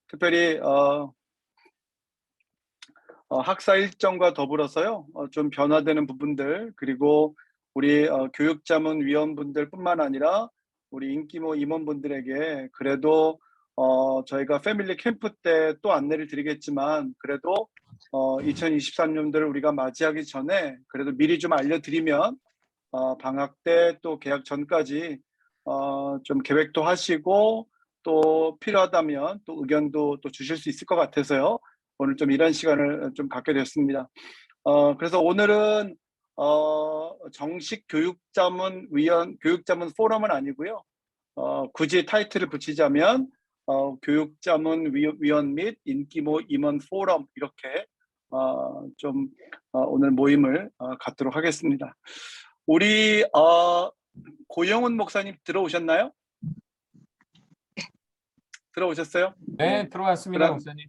특별히 학사 일정과 더불어서요. 좀 변화되는 부분들, 그리고 우리 교육자문위원분들뿐만 아니라 우리 인기모 임원분들에게 그래도 저희가 패밀리 캠프 때 또 안내를 드리겠지만, 그래도 2023년도를 우리가 맞이하기 전에 그래도 미리 좀 알려드리면 방학 때 또 개학 전까지 좀 계획도 하시고, 또 필요하다면 또 의견도 또 주실 수 있을 것 같아서요. 오늘 좀 이런 시간을 좀 갖게 됐습니다. 그래서 오늘은 정식 교육자문 포럼은 아니고요. 굳이 타이틀을 붙이자면 교육자문위원 및 인기모 임원 포럼, 이렇게 오늘 모임을 갖도록 하겠습니다. 우리 고영훈 목사님 들어오셨나요? 들어오셨어요? 네, 들어왔습니다, 목사님.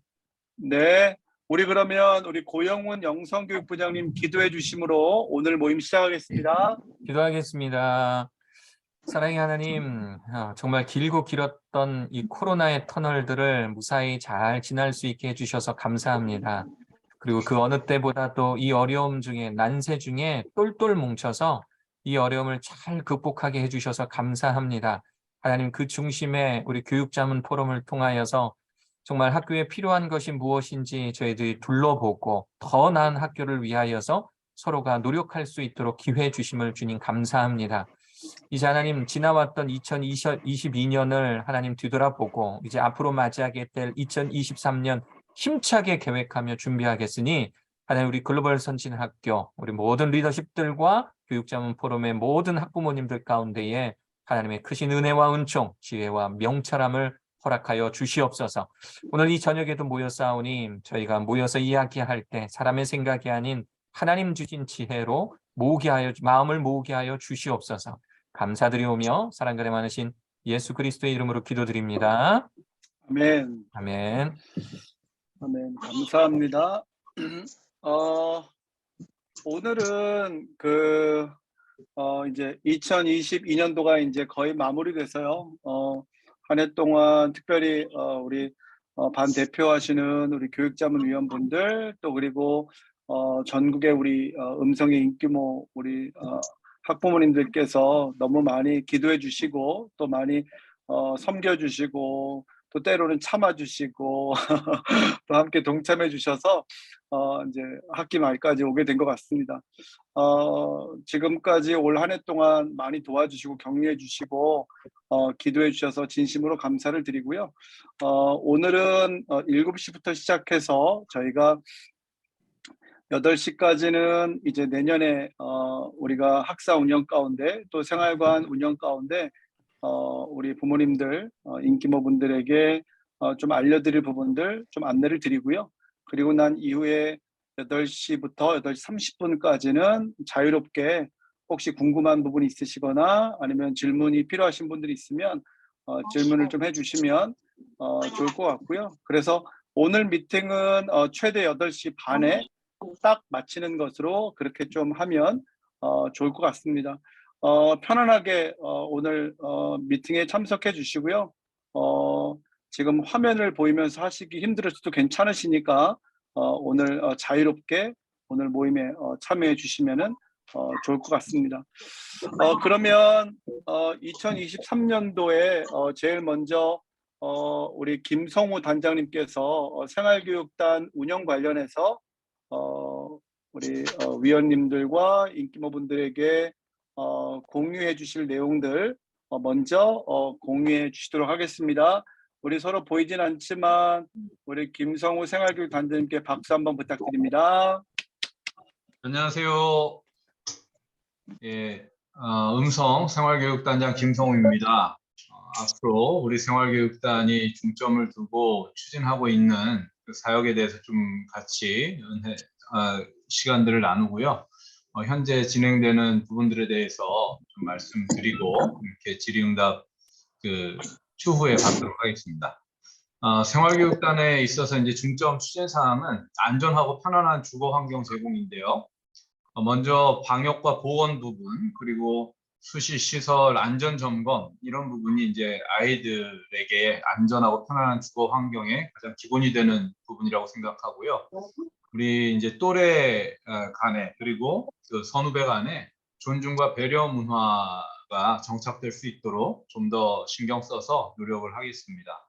네, 그러면 우리 고영훈 영성교육부장님 기도해 주심으로 오늘 모임 시작하겠습니다. 기도하겠습니다. 사랑의 하나님, 정말 길고 길었던 이 코로나의 터널들을 무사히 잘 지날 수 있게 해주셔서 감사합니다. 그리고 그 어느 때보다도 이 어려움 중에, 난세 중에 똘똘 뭉쳐서 이 어려움을 잘 극복하게 해주셔서 감사합니다. 하나님, 그 중심에 우리 교육자문 포럼을 통하여서 정말 학교에 필요한 것이 무엇인지 저희들이 둘러보고 더 나은 학교를 위하여서 서로가 노력할 수 있도록 기회 주심을 주님 감사합니다. 이제 하나님, 지나왔던 2022년을 하나님 뒤돌아보고 이제 앞으로 맞이하게 될 2023년 힘차게 계획하며 준비하겠으니, 하나님, 우리 글로벌 선진학교, 우리 모든 리더십들과 교육자문 포럼의 모든 학부모님들 가운데에 하나님의 크신 은혜와 은총, 지혜와 명철함을 허락하여 주시옵소서. 오늘 이 저녁에도 모여싸우니 저희가 모여서 이야기할 때 사람의 생각이 아닌 하나님 주신 지혜로 마음을 모으게 하여 주시옵소서. 감사드리오며 사랑가에 많으신 예수 그리스도의 이름으로 기도드립니다. 아멘. 아멘. 아멘. 감사합니다. 오늘은 이제 2022년도가 이제 거의 마무리돼서요. 한 해 동안 특별히 우리 반 대표하시는 우리 교육자문위원분들, 또 그리고 전국의 우리 음성의 인기모 우리 학부모님들께서 너무 많이 기도해 주시고, 또 많이 섬겨 주시고, 또 때로는 참아 주시고 또 함께 동참해 주셔서 이제 학기 말까지 오게 된 것 같습니다. 지금까지 올 한 해 동안 많이 도와주시고 격려해 주시고 기도해 주셔서 진심으로 감사를 드리고요. 오늘은 7시부터 시작해서 저희가 8시까지는 이제 내년에 우리가 학사 운영 가운데, 또 생활관 운영 가운데 우리 부모님들, 인기모분들에게 좀 알려드릴 부분들 좀 안내를 드리고요. 그리고 난 이후에 8시부터 8시 30분까지는 자유롭게 혹시 궁금한 부분이 있으시거나 아니면 질문이 필요하신 분들이 있으면 질문을 좀 해주시면 좋을 것 같고요. 그래서 오늘 미팅은 최대 8시 반에 딱 마치는 것으로 그렇게 좀 하면 좋을 것 같습니다. 편안하게 오늘 미팅에 참석해 주시고요. 지금 화면을 보이면서 하시기 힘들 수도 괜찮으시니까 오늘 자유롭게 오늘 모임에 참여해 주시면은 좋을 것 같습니다. 그러면 2023년도에 제일 먼저 우리 김성우 단장님께서 생활교육단 운영 관련해서 우리 위원님들과 인기모분들에게 공유해 주실 내용들 먼저 공유해 주시도록 하겠습니다. 우리 서로 보이진 않지만 우리 김성우 생활교육 단장님께 박수 한번 부탁드립니다. 안녕하세요. 예, 음성 생활교육단장 김성우입니다. 앞으로 우리 생활교육단이 중점을 두고 추진하고 있는 그 사역에 대해서 좀 같이 시간들을 나누고요. 현재 진행되는 부분들에 대해서 좀 말씀드리고 이렇게 질의응답 추후에 받도록 하겠습니다. 생활교육단에 있어서 이제 중점 추진 사항은 안전하고 편안한 주거 환경 제공인데요. 먼저 방역과 보건 부분, 그리고 수시 시설 안전 점검 이런 부분이 이제 아이들에게 안전하고 편안한 주거 환경에 가장 기본이 되는 부분이라고 생각하고요. 우리 이제 또래 간에 그리고 그 선후배 간에 존중과 배려 문화가 정착될 수 있도록 좀 더 신경 써서 노력을 하겠습니다.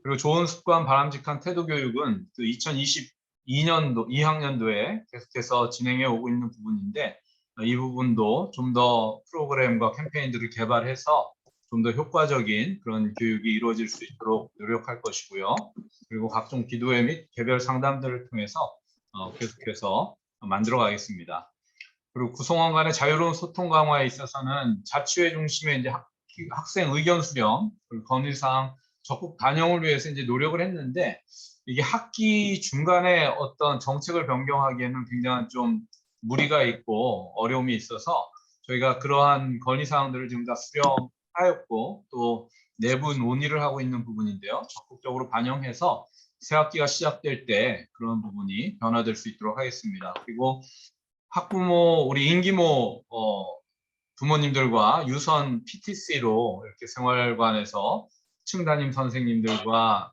그리고 좋은 습관, 바람직한 태도 교육은 그 2022년도 2학년도에 계속해서 진행해 오고 있는 부분인데 이 부분도 좀 더 프로그램과 캠페인들을 개발해서 좀 더 효과적인 그런 교육이 이루어질 수 있도록 노력할 것이고요. 그리고 각종 기도회 및 개별 상담들을 통해서 계속해서 만들어 가겠습니다. 그리고 구성원 간의 자유로운 소통 강화에 있어서는 자치회 중심의 이제 학생 의견 수렴, 그리고 건의사항 적극 반영을 위해서 이제 노력을 했는데 이게 학기 중간에 어떤 정책을 변경하기에는 굉장히 좀 무리가 있고 어려움이 있어서 저희가 그러한 건의사항들을 지금 다 수렴하였고 또 내부 논의를 하고 있는 부분인데요. 적극적으로 반영해서 새 학기가 시작될 때 그런 부분이 변화될 수 있도록 하겠습니다. 그리고 학부모, 우리 임기모 부모님들과 유선 PTC로 이렇게 생활관에서 층담임 선생님들과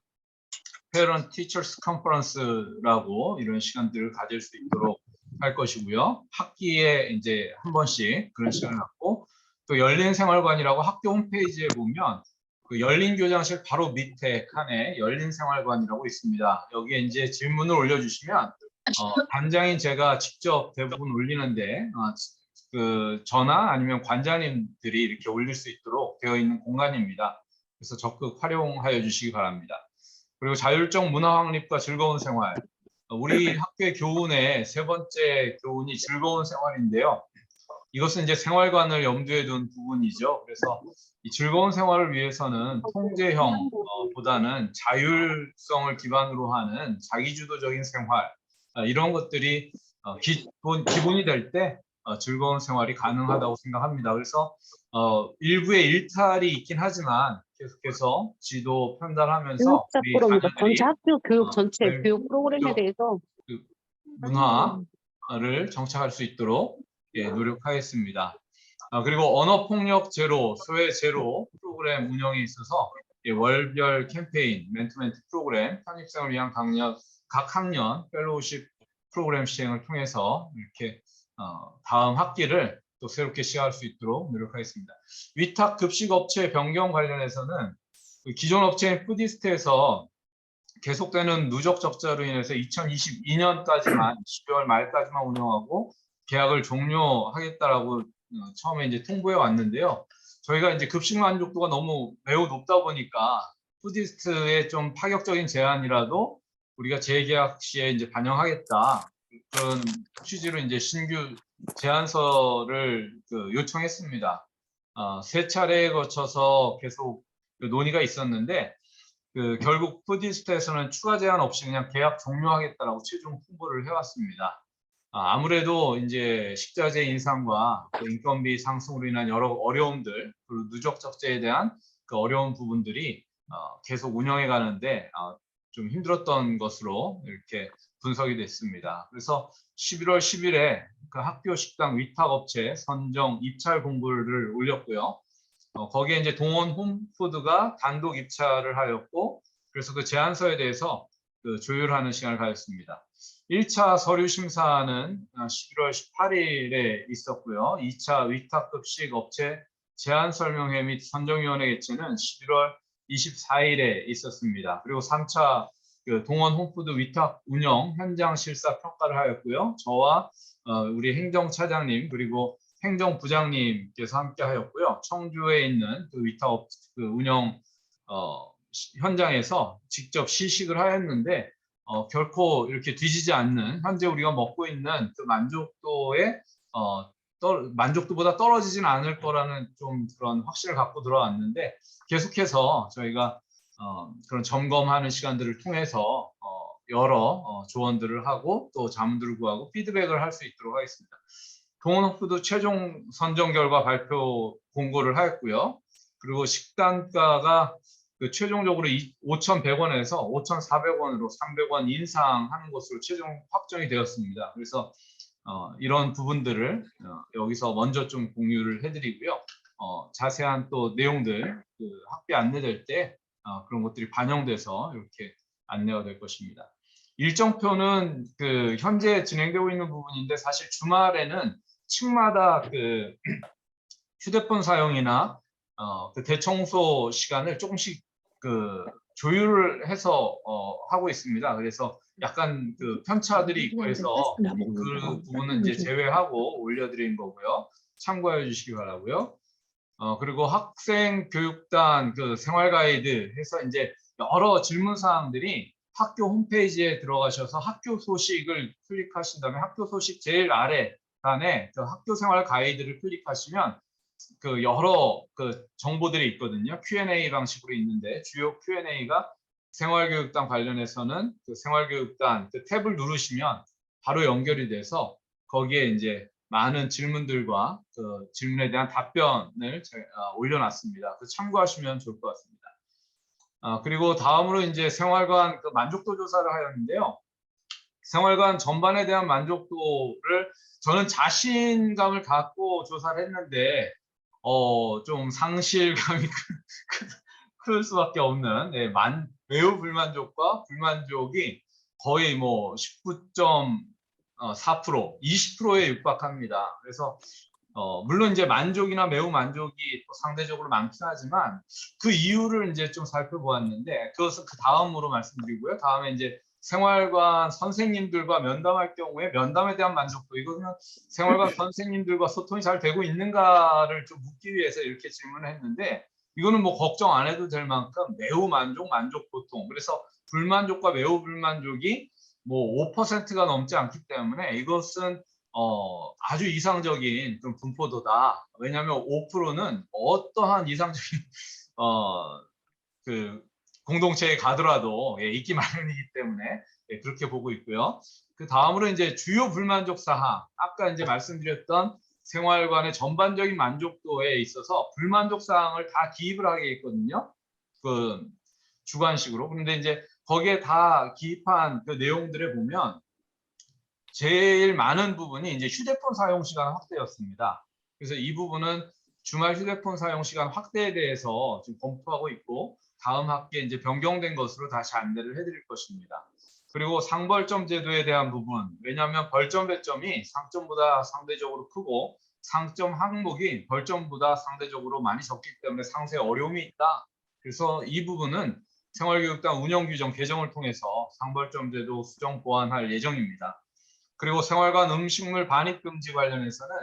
Parent Teachers Conference라고 이런 시간들을 가질 수 있도록 할 것이고요. 학기에 이제 한 번씩 그런 시간을 갖고 또 열린 생활관이라고 학교 홈페이지에 보면 그 열린 교장실 바로 밑에 칸에 열린 생활관이라고 있습니다. 여기에 이제 질문을 올려주시면 단장인 제가 직접 대부분 올리는데 그 저나 아니면 관장님들이 이렇게 올릴 수 있도록 되어 있는 공간입니다. 그래서 적극 활용하여 주시기 바랍니다. 그리고 자율적 문화 확립과 즐거운 생활. 우리 학교의 교훈의 세 번째 교훈이 즐거운 생활인데요. 이것은 이제 생활관을 염두에 둔 부분이죠. 그래서 이 즐거운 생활을 위해서는 통제형 보다는 자율성을 기반으로 하는 자기주도적인 생활 이런 것들이 기본이 될 때 즐거운 생활이 가능하다고 생각합니다. 그래서 일부의 일탈이 있긴 하지만 계속해서 지도 편달하면서 교육자 우리 프로입니다. 자녀들이 전체 학교 교육 전체 네, 교육 프로그램에 그 대해서 문화를 정착할 수 있도록 노력하겠습니다. 그리고 언어폭력 제로, 소외 제로 프로그램 운영에 있어서 월별 캠페인, 멘토멘트 프로그램, 편입생을 위한 각 학년 펠로우십 프로그램 시행을 통해서 이렇게 다음 학기를 또 새롭게 시작할 수 있도록 노력하겠습니다. 위탁 급식 업체 변경 관련해서는 기존 업체인 푸디스트에서 계속되는 누적 적자로 인해서 2022년까지만 12월 말까지만 운영하고 계약을 종료하겠다라고 처음에 이제 통보해 왔는데요. 저희가 이제 급식 만족도가 너무 매우 높다 보니까 푸디스트의 좀 파격적인 제안이라도 우리가 재계약 시에 이제 반영하겠다 그런 취지로 이제 신규 제안서를 요청했습니다. 세 차례에 거쳐서 계속 논의가 있었는데 결국 푸디스트에서는 추가 제한 없이 그냥 계약 종료하겠다라고 최종 통보를 해왔습니다. 아무래도 이제 식자재 인상과 인건비 상승으로 인한 여러 어려움들 그리고 누적 적재에 대한 그 어려운 부분들이 계속 운영해 가는데 좀 힘들었던 것으로 이렇게 분석이 됐습니다. 그래서 11월 10일에 그 학교 식당 위탁업체 선정 입찰 공고를 올렸고요. 거기에 이제 동원 홈푸드가 단독 입찰을 하였고 그래서 그 제안서에 대해서 조율하는 시간을 가졌습니다. 1차 서류 심사는 11월 18일에 있었고요. 2차 위탁급식 업체 제안 설명회 및 선정위원회 개최는 11월 24일에 있었습니다. 그리고 3차 동원 홈푸드 위탁 운영 현장 실사 평가를 하였고요. 저와 우리 행정차장님 그리고 행정부장님께서 함께 하였고요. 청주에 있는 위탁 운영 현장에서 직접 시식을 하였는데 결코 이렇게 뒤지지 않는 현재 우리가 먹고 있는 그 만족도에 만족도보다 떨어지진 않을 거라는 좀 그런 확신을 갖고 들어왔는데 계속해서 저희가 그런 점검하는 시간들을 통해서 여러 조언들을 하고 또 자문들을 구하고 피드백을 할 수 있도록 하겠습니다. 동원호프도 최종 선정 결과 발표 공고를 하였고요. 그리고 식단가가 최종적으로 5,100원에서 5,400원으로 300원 인상하는 것으로 최종 확정이 되었습니다. 그래서 이런 부분들을 여기서 먼저 좀 공유를 해드리고요. 자세한 또 내용들 학비 안내될 때 그런 것들이 반영돼서 이렇게 안내가 될 것입니다. 일정표는 현재 진행되고 있는 부분인데 사실 주말에는 층마다 휴대폰 사용이나 대청소 시간을 조금씩 조율을 해서 하고 있습니다. 그래서 약간 편차들이 있고 해서 그 부분은 이제 제외하고 올려드린 거고요. 참고해 주시기 바라고요. 그리고 학생 교육단 생활 가이드 해서 이제 여러 질문 사항들이 학교 홈페이지에 들어가셔서 학교 소식을 클릭하신 다음에 학교 소식 제일 아래 단에 학교 생활 가이드를 클릭하시면 여러 정보들이 있거든요. Q&A 방식으로 있는데 주요 Q&A가 생활교육단 관련해서는 생활교육단 탭을 누르시면 바로 연결이 돼서 거기에 이제 많은 질문들과 질문에 대한 답변을 올려놨습니다. 참고하시면 좋을 것 같습니다. 그리고 다음으로 이제 생활관 만족도 조사를 하였는데요. 생활관 전반에 대한 만족도를 저는 자신감을 갖고 조사를 했는데 좀 상실감이 클 수밖에 없는 매우 불만족과 불만족이 거의 뭐 19.4%, 20%에 육박합니다. 그래서 물론 이제 만족이나 매우 만족이 또 상대적으로 많긴 하지만 그 이유를 이제 좀 살펴보았는데 그것은 그 다음으로 말씀드리고요. 다음에 이제 생활관 선생님들과 면담할 경우에 면담에 대한 만족도, 이거는 생활관 선생님들과 소통이 잘 되고 있는가를 좀 묻기 위해서 이렇게 질문을 했는데 이거는 뭐 걱정 안 해도 될 만큼 매우 만족, 만족 보통, 그래서 불만족과 매우 불만족이 뭐 5%가 넘지 않기 때문에 이것은 아주 이상적인 좀 분포도다. 왜냐하면 5%는 어떠한 이상적인 공동체에 가더라도 있기 마련이기 때문에 그렇게 보고 있고요. 그 다음으로 이제 주요 불만족 사항, 아까 이제 말씀드렸던 생활관의 전반적인 만족도에 있어서 불만족 사항을 다 기입을 하게 있거든요. 주관식으로. 그런데 이제 거기에 다 기입한 내용들에 보면 제일 많은 부분이 이제 휴대폰 사용 시간 확대였습니다. 그래서 이 부분은 주말 휴대폰 사용 시간 확대에 대해서 지금 검토하고 있고 다음 학기에 이제 변경된 것으로 다시 안내를 해드릴 것입니다. 그리고 상벌점 제도에 대한 부분, 왜냐하면 벌점 배점이 상점보다 상대적으로 크고 상점 항목이 벌점보다 상대적으로 많이 적기 때문에 상세 어려움이 있다. 그래서 이 부분은 생활교육단 운영규정 개정을 통해서 상벌점 제도 수정 보완할 예정입니다. 그리고 생활관 음식물 반입 금지 관련해서는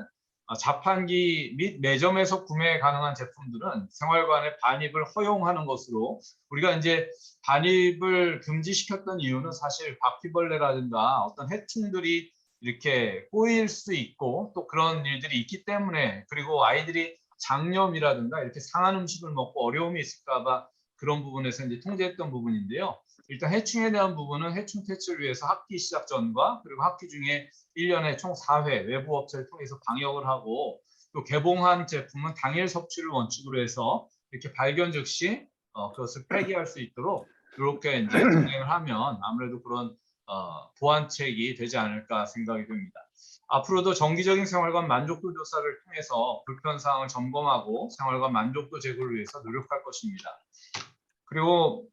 자판기 및 매점에서 구매 가능한 제품들은 생활관의 반입을 허용하는 것으로, 우리가 이제 반입을 금지시켰던 이유는 사실 바퀴벌레라든가 어떤 해충들이 이렇게 꼬일 수 있고 또 그런 일들이 있기 때문에, 그리고 아이들이 장염이라든가 이렇게 상한 음식을 먹고 어려움이 있을까 봐 그런 부분에서 이제 통제했던 부분인데요. 일단 해충에 대한 부분은 해충 퇴치를 위해서 학기 시작 전과 그리고 학기 중에 1년에 총 4회 외부 업체를 통해서 방역을 하고, 또 개봉한 제품은 당일 섭취를 원칙으로 해서 이렇게 발견 즉시 그것을 폐기할 수 있도록 이렇게 이제 진행을 하면 아무래도 그런 보완책이 되지 않을까 생각이 듭니다. 앞으로도 정기적인 생활관 만족도 조사를 통해서 불편 사항을 점검하고 생활관 만족도 제고를 위해서 노력할 것입니다. 그리고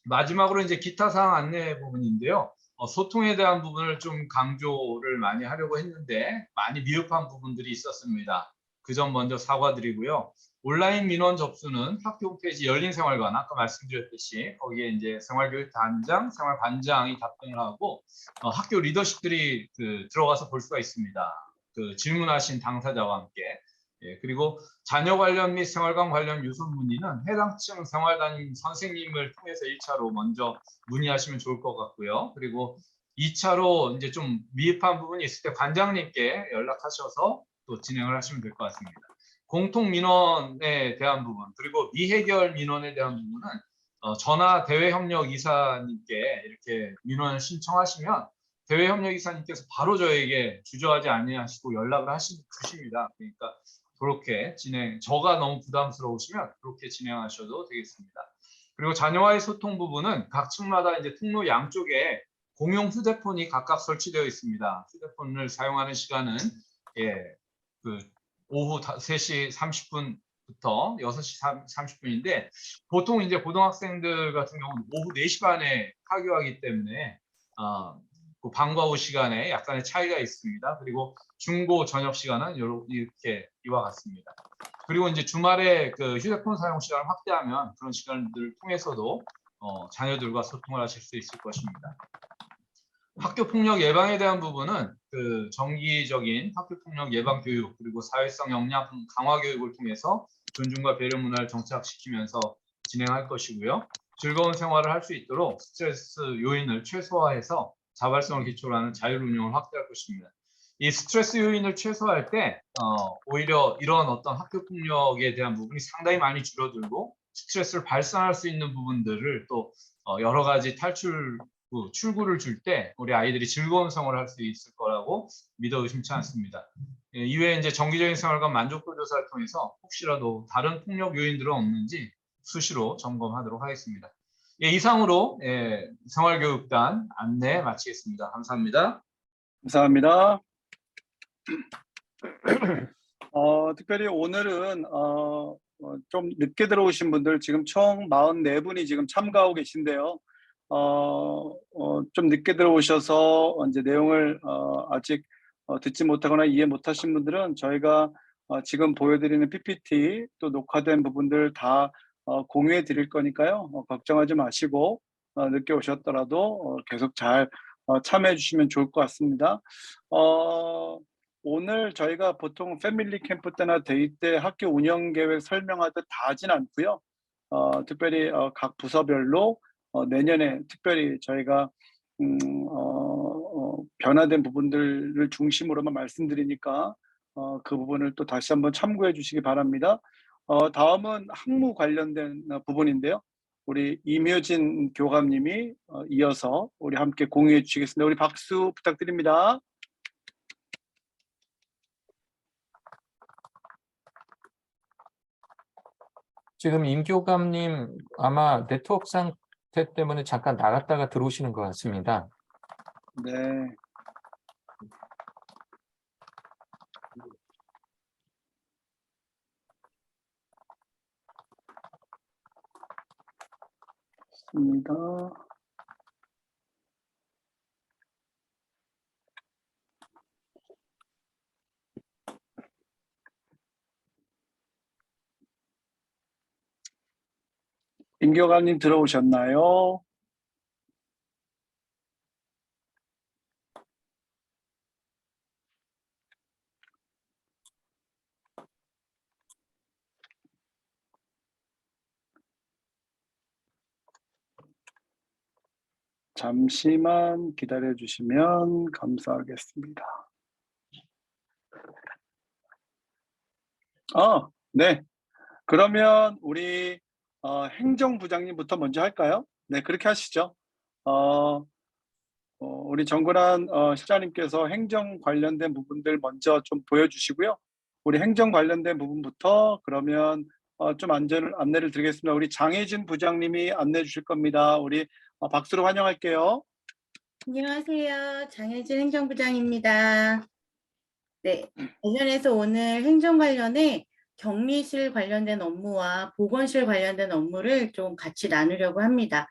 마지막으로 이제 기타 사항 안내 부분인데요. 소통에 대한 부분을 좀 강조를 많이 하려고 했는데 많이 미흡한 부분들이 있었습니다. 그 점 먼저 사과드리고요. 온라인 민원 접수는 학교 홈페이지 열린생활관, 아까 말씀드렸듯이 거기에 이제 생활교육단장, 생활반장이 답변을 하고 학교 리더십들이 들어가서 볼 수가 있습니다. 질문하신 당사자와 함께. 그리고 자녀 관련 및 생활관 관련 유선 문의는 해당 층 생활담임 선생님을 통해서 1차로 먼저 문의하시면 좋을 것 같고요. 그리고 2차로 이제 좀 미흡한 부분이 있을 때 관장님께 연락하셔서 또 진행을 하시면 될 것 같습니다. 공통 민원에 대한 부분, 그리고 미해결 민원에 대한 부분은 전화 대외협력 이사님께 이렇게 민원을 신청하시면 대외협력 이사님께서 바로 저에게 주저하지 아니하시고 연락을 주십니다. 그러니까 그렇게 저가 너무 부담스러우시면 그렇게 진행하셔도 되겠습니다. 그리고 자녀와의 소통 부분은 각 층마다 이제 통로 양쪽에 공용 휴대폰이 각각 설치되어 있습니다. 휴대폰을 사용하는 시간은 오후 3시 30분부터 6시 30분인데 보통 이제 고등학생들 같은 경우는 오후 4시 반에 하교하기 때문에 그 방과 후 시간에 약간의 차이가 있습니다. 그리고 중고 저녁 시간은 이렇게 이와 같습니다. 그리고 이제 주말에 그 휴대폰 사용 시간을 확대하면 그런 시간들을 통해서도 자녀들과 소통을 하실 수 있을 것입니다. 학교 폭력 예방에 대한 부분은 그 정기적인 학교 폭력 예방 교육 그리고 사회성 역량 강화 교육을 통해서 존중과 배려 문화를 정착시키면서 진행할 것이고요. 즐거운 생활을 할 수 있도록 스트레스 요인을 최소화해서 자발성을 기초로 하는 자율 운영을 확대할 것입니다. 이 스트레스 요인을 최소화할 때 오히려 이런 어떤 학교 폭력에 대한 부분이 상당히 많이 줄어들고 스트레스를 발산할 수 있는 부분들을 또 여러 가지 출구를 줄 때 우리 아이들이 즐거운 생활을 할 수 있을 거라고 믿어 의심치 않습니다. 이외에 이제 정기적인 생활관 만족도 조사를 통해서 혹시라도 다른 폭력 요인들은 없는지 수시로 점검하도록 하겠습니다. 이상으로 생활교육단 안내 마치겠습니다. 감사합니다. 감사합니다. 특별히 오늘은 좀 늦게 들어오신 분들 지금 총 44분이 지금 참가하고 계신데요. 좀 늦게 들어오셔서 이제 내용을 아직 듣지 못하거나 이해 못하신 분들은 저희가 지금 보여드리는 PPT 또 녹화된 부분들 다 공유해 드릴 거니까요. 걱정하지 마시고 늦게 오셨더라도 계속 잘 참여해 주시면 좋을 것 같습니다. 오늘 저희가 보통 패밀리 캠프 때나 데이 때 학교 운영 계획 설명하듯 다 하진 않고요. 특별히 각 부서별로 내년에 특별히 저희가 변화된 부분들을 중심으로만 말씀드리니까 그 부분을 또 다시 한번 참고해 주시기 바랍니다. 다음은 학무 관련된 부분인데요. 우리 임효진 교감님이 이어서 우리 함께 공유해 주시겠습니다. 우리 박수 부탁드립니다. 지금 임교감님 아마 네트워크 상태 때문에 잠깐 나갔다가 들어오시는 것 같습니다. 네. 입니다. 임교감님 들어오셨나요? 잠시만 기다려 주시면 감사하겠습니다. 네. 그러면 우리 행정부장님부터 먼저 할까요? 네, 그렇게 하시죠. 우리 정근환 실장님께서 행정 관련된 부분들 먼저 좀 보여주시고요. 우리 행정 관련된 부분부터 그러면 좀 안내를 드리겠습니다. 우리 장혜진 부장님이 안내해 주실 겁니다. 우리 박수로 환영할게요. 안녕하세요. 장혜진 행정부장입니다. 네, 관련해서 오늘 행정 관련해 격리실 관련된 업무와 보건실 관련된 업무를 좀 같이 나누려고 합니다.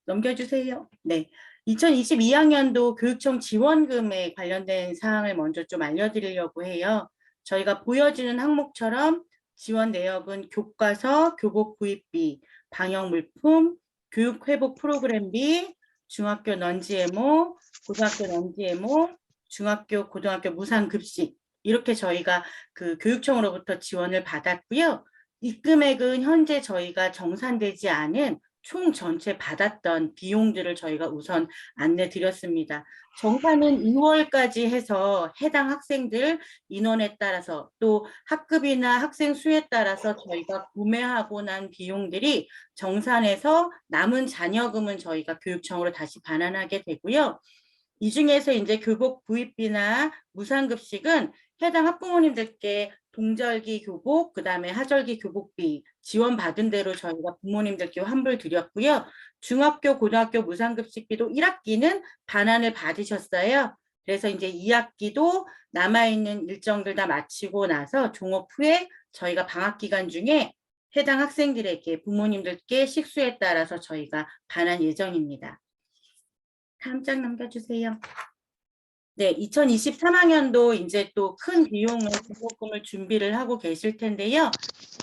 넘겨주세요. 네, 2022학년도 교육청 지원금에 관련된 사항을 먼저 좀 알려드리려고 해요. 저희가 보여지는 항목처럼 지원 내역은 교과서, 교복 구입비, 방역물품, 교육회복 프로그램비, 중학교 넌지에모, 고등학교 넌지에모, 중학교, 고등학교 무상급식 이렇게 저희가 그 교육청으로부터 지원을 받았고요. 이 금액은 현재 저희가 정산되지 않은 총 전체 받았던 비용들을 저희가 우선 안내 드렸습니다. 정산은 2월까지 해서 해당 학생들 인원에 따라서 또 학급이나 학생 수에 따라서 저희가 구매하고 난 비용들이 정산해서 남은 잔여금은 저희가 교육청으로 다시 반환하게 되고요. 이 중에서 이제 교복 구입비나 무상급식은 해당 학부모님들께 동절기 교복, 그다음에 하절기 교복비 지원받은 대로 저희가 부모님들께 환불 드렸고요. 중학교, 고등학교 무상급식비도 1학기는 반환을 받으셨어요. 그래서 이제 2학기도 남아있는 일정들 다 마치고 나서 종업 후에 저희가 방학 기간 중에 해당 학생들에게 부모님들께 식수에 따라서 저희가 반환 예정입니다. 다음 장 넘겨주세요. 네, 2023학년도 이제 또 큰 비용을 등록금을 준비를 하고 계실 텐데요.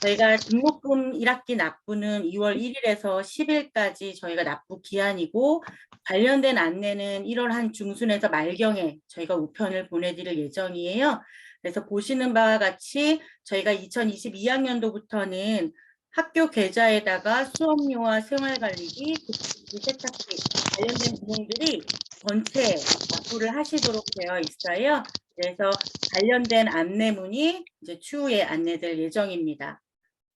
저희가 등록금 1학기 납부는 2월 1일에서 10일까지 저희가 납부 기한이고 관련된 안내는 1월 한 중순에서 말경에 저희가 우편을 보내드릴 예정이에요. 그래서 보시는 바와 같이 저희가 2022학년도부터는 학교 계좌에다가 수업료와 생활관리비, 급식비, 세탁비 관련된 비용들이 전체 납부를 하시도록 되어 있어요. 그래서 관련된 안내문이 이제 추후에 안내될 예정입니다.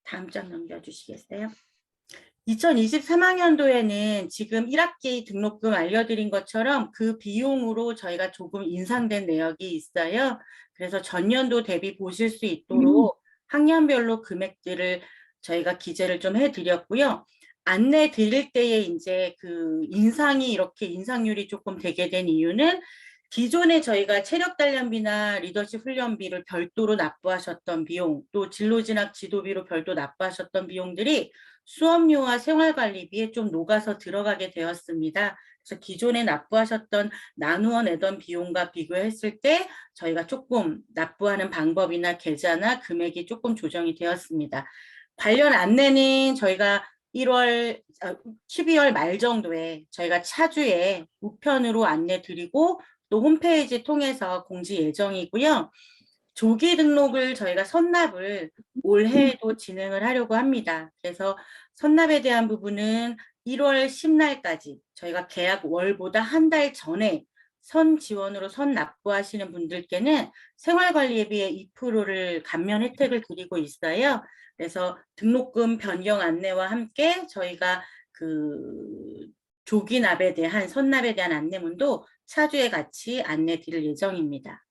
다음 장 넘겨주시겠어요? 2023학년도에는 지금 1학기 등록금 알려드린 것처럼 그 비용으로 저희가 조금 인상된 내역이 있어요. 그래서 전년도 대비 보실 수 있도록 학년별로 금액들을 저희가 기재를 좀 해드렸고요. 안내 드릴 때에 이제 그 인상이 이렇게 인상률이 조금 되게 된 이유는 기존에 저희가 체력 단련비나 리더십 훈련비를 별도로 납부하셨던 비용, 또 진로 진학 지도비로 별도 납부하셨던 비용들이 수업료와 생활관리비에 좀 녹아서 들어가게 되었습니다. 그래서 기존에 납부하셨던 나누어 내던 비용과 비교했을 때 저희가 조금 납부하는 방법이나 계좌나 금액이 조금 조정이 되었습니다. 관련 안내는 저희가 12월 말 정도에 저희가 차주에 우편으로 안내 드리고 또 홈페이지 통해서 공지 예정이고요. 조기 등록을 저희가 선납을 올해에도 진행을 하려고 합니다. 그래서 선납에 대한 부분은 1월 10날까지 저희가 계약 월보다 한 달 전에 선 지원으로 선 납부하시는 분들께는 생활관리비의 2%를 감면 혜택을 드리고 있어요. 그래서 등록금 변경 안내와 함께 저희가 그 조기 납에 대한 선납에 대한 안내문도 차주에 같이 안내 드릴 예정입니다.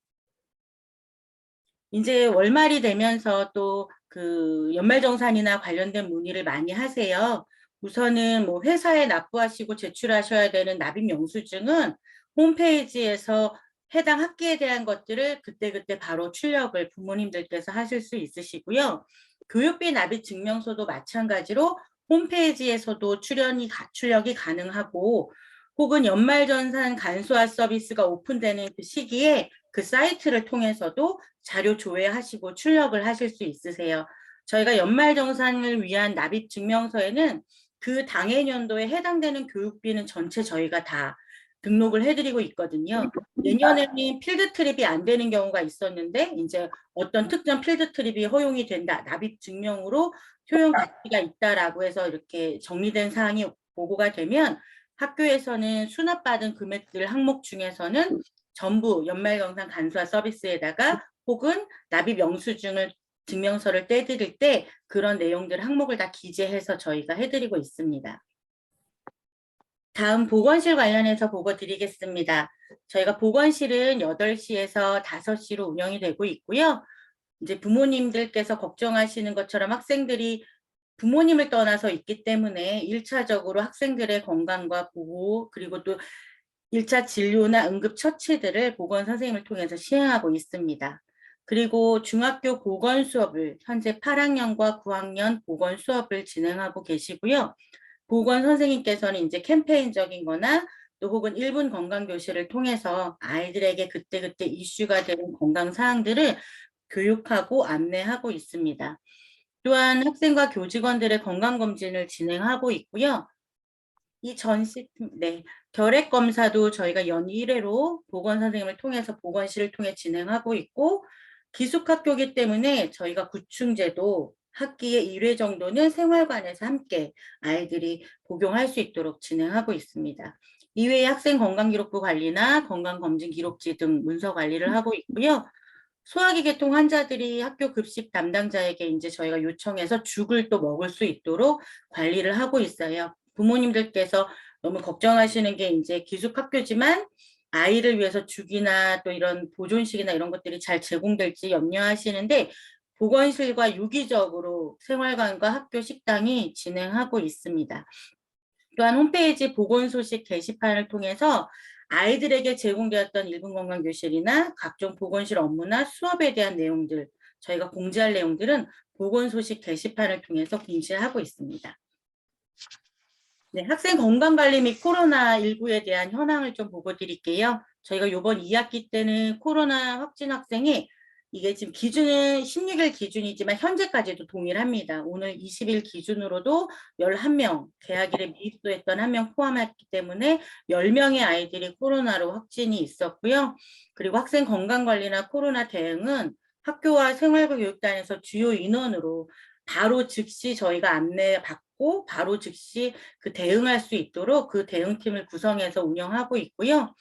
이제 월말이 되면서 또 그 연말정산이나 관련된 문의를 많이 하세요. 우선은 뭐 회사에 납부하시고 제출하셔야 되는 납입 영수증은 홈페이지에서 해당 학기에 대한 것들을 그때그때 바로 출력을 부모님들께서 하실 수 있으시고요. 교육비 납입 증명서도 마찬가지로 홈페이지에서도 출력이 가능하고 혹은 연말정산 간소화 서비스가 오픈되는 그 시기에 그 사이트를 통해서도 자료 조회하시고 출력을 하실 수 있으세요. 저희가 연말정산을 위한 납입 증명서에는 그 당해년도에 해당되는 교육비는 전체 저희가 다 등록을 해드리고 있거든요. 내년에는 필드 트립이 안 되는 경우가 있었는데 이제 어떤 특정 필드 트립이 허용이 된다. 납입 증명으로 효용 가치가 있다라고 해서 이렇게 정리된 사항이 보고가 되면 학교에서는 수납받은 금액들 항목 중에서는 전부 연말정산 간소화 서비스에다가 혹은 납입 영수증을 증명서를 떼드릴 때 그런 내용들 항목을 다 기재해서 저희가 해드리고 있습니다. 다음 보건실 관련해서 보고 드리겠습니다. 저희가 보건실은 8시에서 5시로 운영이 되고 있고요. 이제 부모님들께서 걱정하시는 것처럼 학생들이 부모님을 떠나서 있기 때문에 1차적으로 학생들의 건강과 보호 그리고 또 1차 진료나 응급 처치들을 보건 선생님을 통해서 시행하고 있습니다. 그리고 중학교 보건 수업을 현재 8학년과 9학년 보건 수업을 진행하고 계시고요. 보건 선생님께서는 이제 캠페인적인 거나 또 혹은 1분 건강교실을 통해서 아이들에게 그때그때 이슈가 되는 건강 사항들을 교육하고 안내하고 있습니다. 또한 학생과 교직원들의 건강검진을 진행하고 있고요. 이 결핵 검사도 저희가 연 1회로 보건 선생님을 통해서 보건실을 통해 진행하고 있고 기숙학교이기 때문에 저희가 구충제도 학기에 1회 정도는 생활관에서 함께 아이들이 복용할 수 있도록 진행하고 있습니다. 이외에 학생 건강기록부 관리나 건강검진 기록지 등 문서 관리를 하고 있고요. 소화기계통 환자들이 학교 급식 담당자에게 이제 저희가 요청해서 죽을 또 먹을 수 있도록 관리를 하고 있어요. 부모님들께서 너무 걱정하시는 게 이제 기숙학교지만 아이를 위해서 죽이나 또 이런 보존식이나 이런 것들이 잘 제공될지 염려하시는데 보건실과 유기적으로 생활관과 학교 식당이 진행하고 있습니다. 또한 홈페이지 보건소식 게시판을 통해서 아이들에게 제공되었던 1분 건강교실이나 각종 보건실 업무나 수업에 대한 내용들, 저희가 공지할 내용들은 보건소식 게시판을 통해서 공지하고 있습니다. 네, 학생 건강관리 및 코로나19에 대한 현황을 좀 보고 드릴게요. 저희가 이번 2학기 때는 코로나 확진 학생이 이게 지금 기준은 16일 기준이지만 현재까지도 동일합니다. 오늘 20일 기준으로도 11명, 계약일에 미입소했던 1명 포함했기 때문에 10명의 아이들이 코로나로 확진이 있었고요. 그리고 학생 건강관리나 코로나 대응은 학교와 생활교육단에서 주요 인원으로 바로 즉시 저희가 안내받고 바로 즉시 그 대응할 수 있도록 그 대응팀을 구성해서 운영하고 있고요.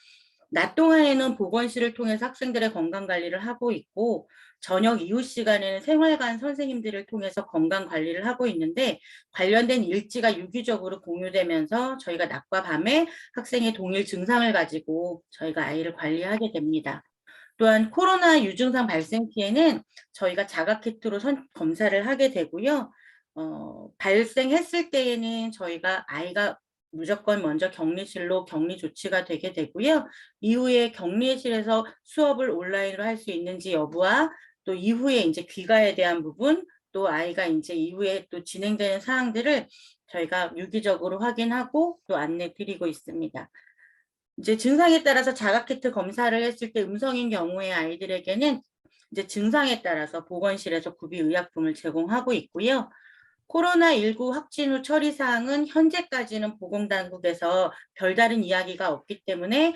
낮 동안에는 보건실을 통해서 학생들의 건강관리를 하고 있고 저녁 이후 시간에는 생활관 선생님들을 통해서 건강관리를 하고 있는데 관련된 일지가 유기적으로 공유되면서 저희가 낮과 밤에 학생의 동일 증상을 가지고 저희가 아이를 관리하게 됩니다. 또한 코로나 유증상 발생 시에는 저희가 자가키트로 검사를 하게 되고요. 발생했을 때에는 저희가 아이가 무조건 먼저 격리실로 격리 조치가 되게 되고요. 이후에 격리실에서 수업을 온라인으로 할 수 있는지 여부와 또 이후에 이제 귀가에 대한 부분, 또 아이가 이제 이후에 또 진행되는 사항들을 저희가 유기적으로 확인하고 또 안내 드리고 있습니다. 이제 증상에 따라서 자가키트 검사를 했을 때 음성인 경우에 아이들에게는 이제 증상에 따라서 보건실에서 구비 의약품을 제공하고 있고요. 코로나19 확진 후 처리 사항은 현재까지는 보건당국에서 별다른 이야기가 없기 때문에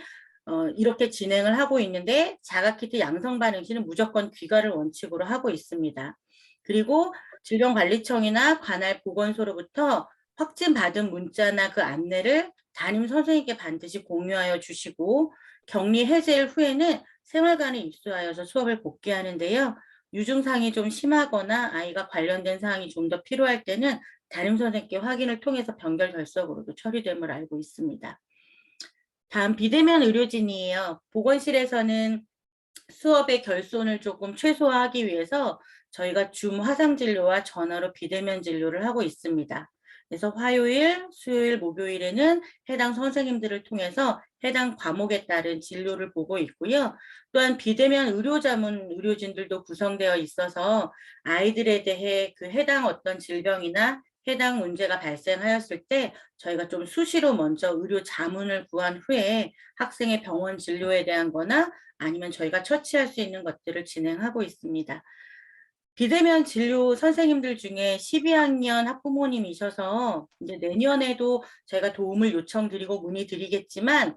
이렇게 진행을 하고 있는데 자가키트 양성 반응 시는 무조건 귀가를 원칙으로 하고 있습니다. 그리고 질병관리청이나 관할 보건소로부터 확진 받은 문자나 그 안내를 담임 선생님께 반드시 공유하여 주시고 격리 해제 후에는 생활관에 입소하여서 수업을 복귀하는데요. 유증상이 좀 심하거나 아이가 관련된 사항이 좀 더 필요할 때는 담임 선생님께 확인을 통해서 변결 결석으로도 처리됨을 알고 있습니다. 다음 비대면 의료진이에요. 보건실에서는 수업의 결손을 조금 최소화하기 위해서 저희가 줌 화상 진료와 전화로 비대면 진료를 하고 있습니다. 그래서 화요일, 수요일, 목요일에는 해당 선생님들을 통해서 해당 과목에 따른 진료를 보고 있고요. 또한 비대면 의료자문 의료진들도 구성되어 있어서 아이들에 대해 그 해당 어떤 질병이나 해당 문제가 발생하였을 때 저희가 좀 수시로 먼저 의료 자문을 구한 후에 학생의 병원 진료에 대한 거나 아니면 저희가 처치할 수 있는 것들을 진행하고 있습니다. 비대면 진료 선생님들 중에 12학년 학부모님이셔서 이제 내년에도 저희가 도움을 요청드리고 문의드리겠지만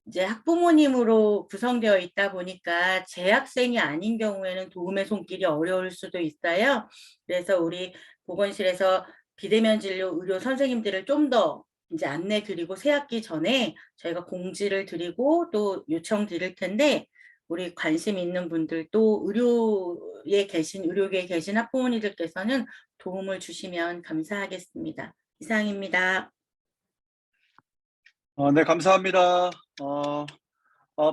이제 학부모님으로 구성되어 있다 보니까 재학생이 아닌 경우에는 도움의 손길이 어려울 수도 있어요. 그래서 우리 보건실에서 비대면 진료 의료 선생님들을 좀 더 이제 안내 드리고 새학기 전에 저희가 공지를 드리고 또 요청 드릴 텐데 우리 관심 있는 분들 또 의료계에 계신 학부모님들께서는 도움을 주시면 감사하겠습니다. 이상입니다. 네, 감사합니다.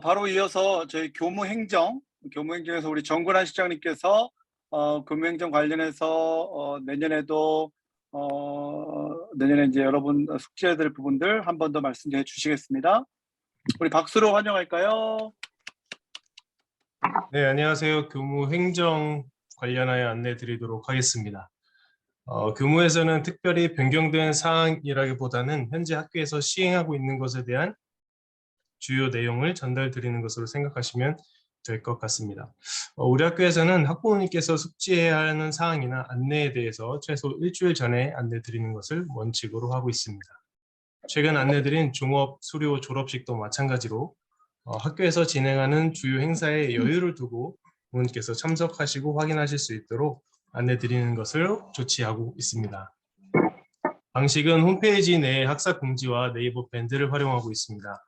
바로 이어서 저희 교무행정에서 우리 정근환 시장님께서 교무행정 관련해서 내년에도 내년에 이제 여러분 숙지해야 될 부분들 한 번 더 말씀해 주시겠습니다. 우리 박수로 환영할까요? 네, 안녕하세요. 교무행정 관련하여 안내 드리도록 하겠습니다. 교무에서는 특별히 변경된 사항이라기보다는 현재 학교에서 시행하고 있는 것에 대한 주요 내용을 전달 드리는 것으로 생각하시면 될 것 같습니다. 우리 학교에서는 학부모님께서 숙지해야 하는 사항이나 안내에 대해서 최소 일주일 전에 안내 드리는 것을 원칙으로 하고 있습니다. 최근 안내드린 종업, 수료, 졸업식도 마찬가지로 학교에서 진행하는 주요 행사에 여유를 두고 부모님께서 참석하시고 확인하실 수 있도록 안내 드리는 것을 조치하고 있습니다. 방식은 홈페이지 내 학사 공지와 네이버 밴드를 활용하고 있습니다.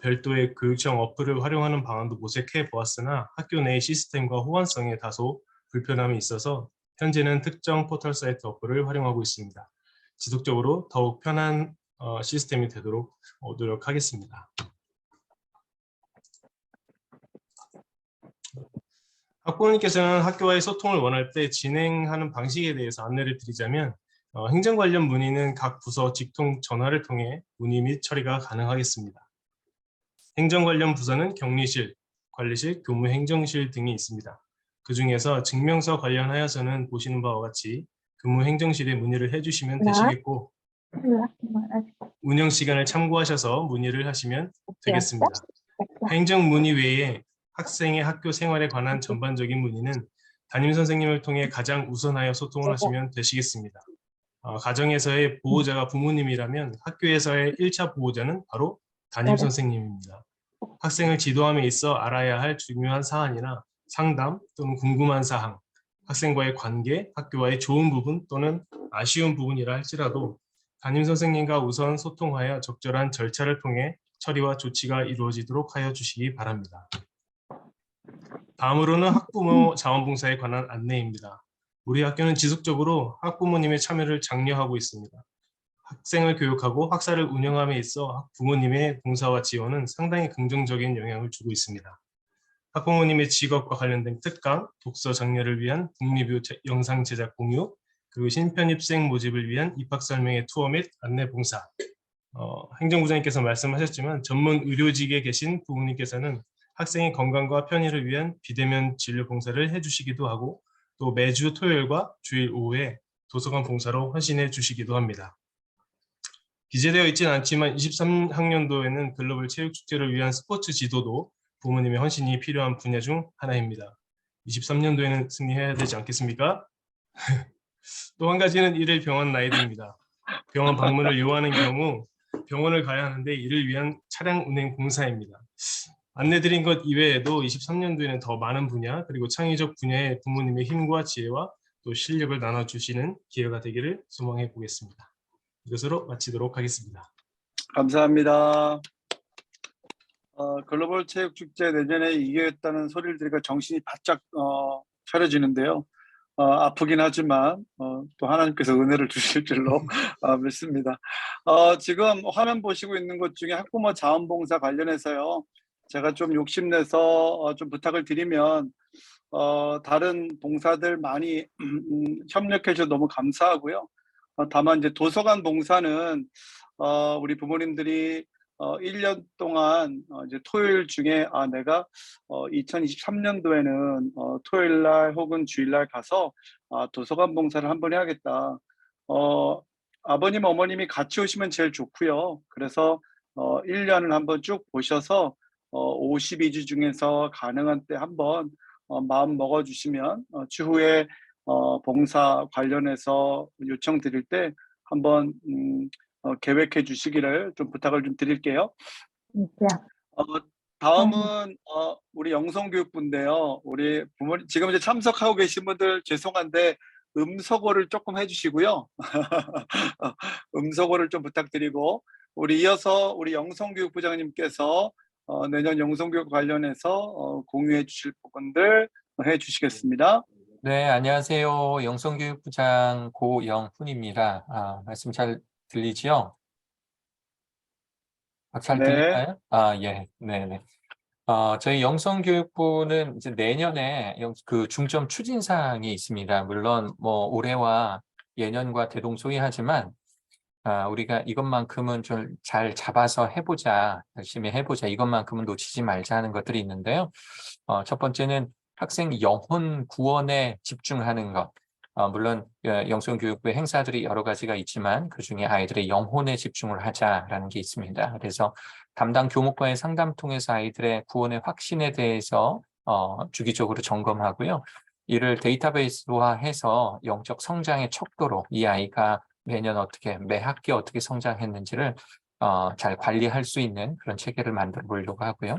별도의 교육청 어플을 활용하는 방안도 모색해 보았으나 학교 내 시스템과 호환성에 다소 불편함이 있어서 현재는 특정 포털 사이트 어플을 활용하고 있습니다. 지속적으로 더욱 편한 시스템이 되도록 노력하겠습니다. 학부모님께서는 학교와의 소통을 원할 때 진행하는 방식에 대해서 안내를 드리자면 행정 관련 문의는 각 부서 직통 전화를 통해 문의 및 처리가 가능하겠습니다. 행정 관련 부서는 격리실, 관리실, 교무행정실 등이 있습니다. 그 중에서 증명서 관련하여서는 보시는 바와 같이 근무행정실에 문의를 해주시면 되시겠고 운영 시간을 참고하셔서 문의를 하시면 되겠습니다. 행정 문의 외에 학생의 학교 생활에 관한 전반적인 문의는 담임 선생님을 통해 가장 우선하여 소통을 하시면 되시겠습니다. 가정에서의 보호자가 부모님이라면 학교에서의 1차 보호자는 바로 담임 선생님입니다. 학생을 지도함에 있어 알아야 할 중요한 사안이나 상담 또는 궁금한 사항, 학생과의 관계, 학교와의 좋은 부분 또는 아쉬운 부분이라 할지라도 담임 선생님과 우선 소통하여 적절한 절차를 통해 처리와 조치가 이루어지도록 하여 주시기 바랍니다. 다음으로는 학부모 자원봉사에 관한 안내입니다. 우리 학교는 지속적으로 학부모님의 참여를 장려하고 있습니다. 학생을 교육하고 학사를 운영함에 있어 부모님의 봉사와 지원은 상당히 긍정적인 영향을 주고 있습니다. 학부모님의 직업과 관련된 특강, 독서 장려를 위한 국립유 영상 제작 공유, 그리고 신편입생 모집을 위한 입학 설명회 투어 및 안내 봉사. 행정부장님께서 말씀하셨지만 전문 의료직에 계신 부모님께서는 학생의 건강과 편의를 위한 비대면 진료 봉사를 해주시기도 하고 또 매주 토요일과 주일 오후에 도서관 봉사로 헌신해 주시기도 합니다. 기재되어 있지는 않지만 23학년도에는 글로벌 체육축제를 위한 스포츠 지도도 부모님의 헌신이 필요한 분야 중 하나입니다. 23년도에는 승리해야 되지 않겠습니까? 또 한 가지는 일일 병원 라이드입니다. 병원 방문을 요하는 경우 병원을 가야 하는데 이를 위한 차량 운행 공사입니다. 안내드린 것 이외에도 23년도에는 더 많은 분야 그리고 창의적 분야에 부모님의 힘과 지혜와 또 실력을 나눠주시는 기회가 되기를 소망해 보겠습니다. 이것으로 마치도록 하겠습니다. 감사합니다. 글로벌 체육축제 내년에 이기겠다는 소리를 들으니까 정신이 바짝 차려지는데요. 아프긴 하지만 또 하나님께서 은혜를 주실 줄로 믿습니다. 지금 화면 보시고 있는 것 중에 학부모 자원봉사 관련해서요. 제가 좀 욕심내서 좀 부탁을 드리면 다른 봉사들 많이 협력해 주셔서 너무 감사하고요. 다만 이제 도서관 봉사는 우리 부모님들이 1년 동안 이제 토요일 중에 내가 2023년도에는 토요일 날 혹은 주일 날 가서 도서관 봉사를 한번 해야겠다. 아버님 어머님이 같이 오시면 제일 좋고요. 그래서 1년을 한번 쭉 보셔서 52주 중에서 가능한 때 한번 마음 먹어주시면 추후에 봉사 관련해서 요청드릴 때 한번 계획해 주시기를 좀 부탁을 좀 드릴게요. 다음은 우리 영성교육부인데요. 우리 부모님 지금 이제 참석하고 계신 분들 죄송한데 음소거를 조금 해주시고요. 음소거를 좀 부탁드리고 우리 이어서 우리 영성교육부장님께서 내년 영성교육 관련해서 공유해 주실 부분들 해 주시겠습니다. 네, 안녕하세요. 영성교육부장 고영훈입니다. 말씀 잘 들리지요? 잘 네. 들리나요? 예, 네네. 저희 영성교육부는 이제 내년에 그 중점 추진 사항이 있습니다. 물론 뭐 올해와 예년과 대동소이하지만 우리가 이것만큼은 좀 잘 잡아서 해보자, 열심히 해보자, 이것만큼은 놓치지 말자 하는 것들이 있는데요. 첫 번째는 학생 영혼 구원에 집중하는 것. 물론 영성교육부 행사들이 여러 가지가 있지만 그중에 아이들의 영혼에 집중을 하자라는 게 있습니다. 그래서 담당 교목과의 상담 통해서 아이들의 구원의 확신에 대해서 주기적으로 점검하고요. 이를 데이터베이스화해서 영적 성장의 척도로 이 아이가 매년 어떻게 매 학기 어떻게 성장했는지를 잘 관리할 수 있는 그런 체계를 만들어 보려고 하고요.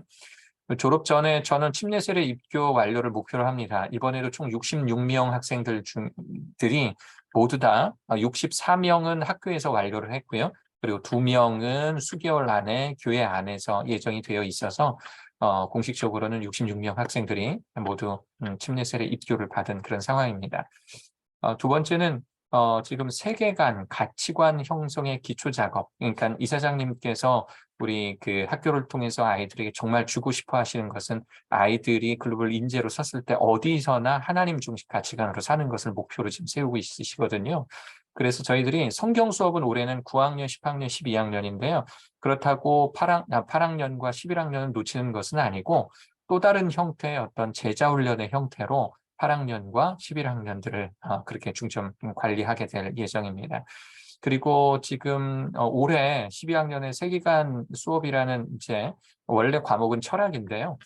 졸업 전에 저는 침례세례 입교 완료를 목표로 합니다. 이번에도 총 66명 학생들이 모두 다 64명은 학교에서 완료를 했고요. 그리고 2명은 수개월 안에 교회 안에서 예정이 되어 있어서 공식적으로는 66명 학생들이 모두 침례세례 입교를 받은 그런 상황입니다. 두 번째는 지금 세계관, 가치관 형성의 기초 작업, 그러니까 이사장님께서 우리 그 학교를 통해서 아이들에게 정말 주고 싶어 하시는 것은 아이들이 글로벌 인재로 섰을 때 어디서나 하나님 중심 가치관으로 사는 것을 목표로 지금 세우고 있으시거든요. 그래서 저희들이 성경 수업은 올해는 9학년, 10학년, 12학년인데요. 그렇다고 8학년과 11학년을 놓치는 것은 아니고 또 다른 형태의 어떤 제자훈련의 형태로 8학년과 11학년들을 그렇게 중점 관리하게 될 예정입니다. 그리고 지금 올해 12학년의 세계관 수업이라는 이제 원래 과목은 철학인데요.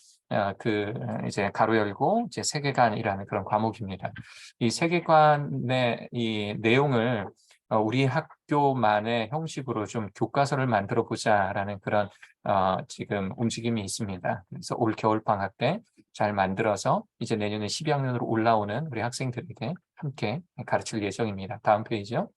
그 이제 가로 열고 이제 세계관이라는 그런 과목입니다. 이 세계관의 이 내용을 우리 학교만의 형식으로 좀 교과서를 만들어 보자라는 그런 지금 움직임이 있습니다. 그래서 올 겨울 방학 때 잘 만들어서 이제 내년에 12학년으로 올라오는 우리 학생들에게 함께 가르칠 예정입니다. 다음 페이지요.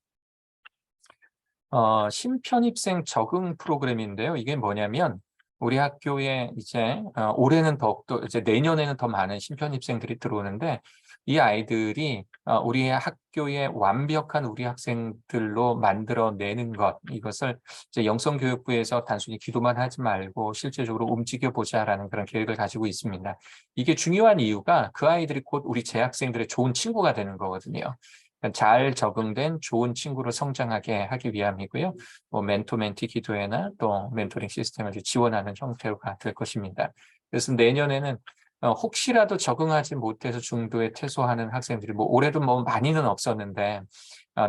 신편입생 적응 프로그램인데요. 이게 뭐냐면 우리 학교에 이제 올해는 더욱더 이제 내년에는 더 많은 신편입생들이 들어오는데 이 아이들이 우리 학교의 완벽한 우리 학생들로 만들어내는 것, 이것을 이제 영성교육부에서 단순히 기도만 하지 말고 실제적으로 움직여보자라는 그런 계획을 가지고 있습니다. 이게 중요한 이유가 그 아이들이 곧 우리 재학생들의 좋은 친구가 되는 거거든요. 잘 적응된 좋은 친구로 성장하게 하기 위함이고요. 뭐 멘토 멘티 기도회나 또 멘토링 시스템을 지원하는 형태가 될 것입니다. 그래서 내년에는 혹시라도 적응하지 못해서 중도에 퇴소하는 학생들이 뭐 올해도 뭐 많이는 없었는데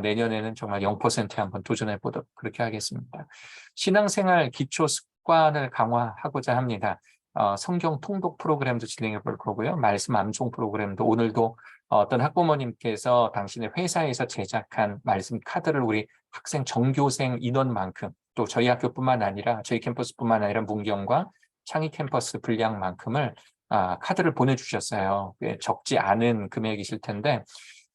내년에는 정말 0%에 한번 도전해 보도록 그렇게 하겠습니다. 신앙생활 기초 습관을 강화하고자 합니다. 성경 통독 프로그램도 진행해 볼 거고요. 말씀 암송 프로그램도 오늘도 어떤 학부모님께서 당신의 회사에서 제작한 말씀 카드를 우리 학생 정교생 인원만큼 또 저희 학교뿐만 아니라 저희 캠퍼스뿐만 아니라 문경과 창의 캠퍼스 분량만큼을 카드를 보내주셨어요. 적지 않은 금액이실 텐데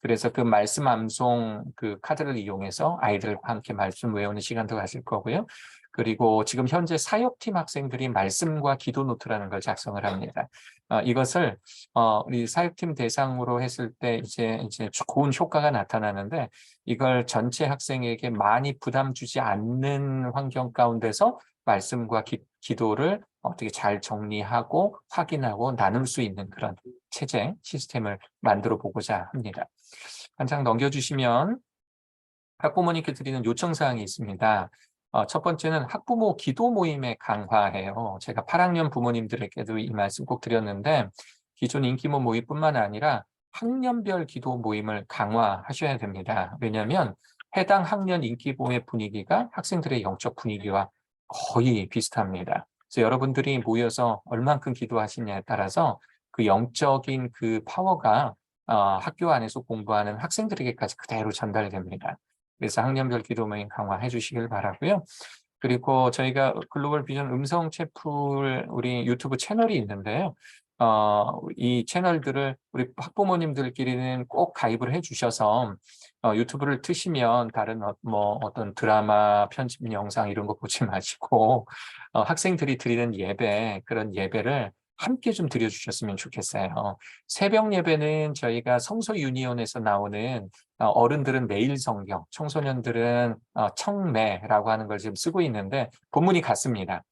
그래서 그 말씀 암송 그 카드를 이용해서 아이들과 함께 말씀 외우는 시간도 가질 거고요. 그리고 지금 현재 사역팀 학생들이 말씀과 기도 노트라는 걸 작성을 합니다. 이것을 우리 사역팀 대상으로 했을 때 이제 좋은 효과가 나타나는데 이걸 전체 학생에게 많이 부담 주지 않는 환경 가운데서 말씀과 기도를 어떻게 잘 정리하고 확인하고 나눌 수 있는 그런 체제 시스템을 만들어 보고자 합니다. 한 장 넘겨주시면 학부모님께 드리는 요청사항이 있습니다. 첫 번째는 학부모 기도 모임의 강화예요. 제가 8학년 부모님들에게도 이 말씀 꼭 드렸는데 기존 인기모 모임뿐만 아니라 학년별 기도 모임을 강화하셔야 됩니다. 왜냐하면 해당 학년 인기모의 분위기가 학생들의 영적 분위기와 거의 비슷합니다. 그래서 여러분들이 모여서 얼만큼 기도하시냐에 따라서 그 영적인 그 파워가 학교 안에서 공부하는 학생들에게까지 그대로 전달됩니다. 그래서 학년별 기도 모임 강화해 주시길 바라고요. 그리고 저희가 글로벌 비전 음성 채플 우리 유튜브 채널이 있는데요. 이 채널들을 우리 학부모님들끼리는 꼭 가입을 해 주셔서 유튜브를 트시면 다른 뭐 어떤 드라마 편집 영상 이런 거 보지 마시고 학생들이 드리는 예배 그런 예배를 함께 좀 드려주셨으면 좋겠어요. 새벽 예배는 저희가 성서 유니온에서 나오는 어른들은 매일 성경, 청소년들은 청매라고 하는 걸 지금 쓰고 있는데 본문이 같습니다.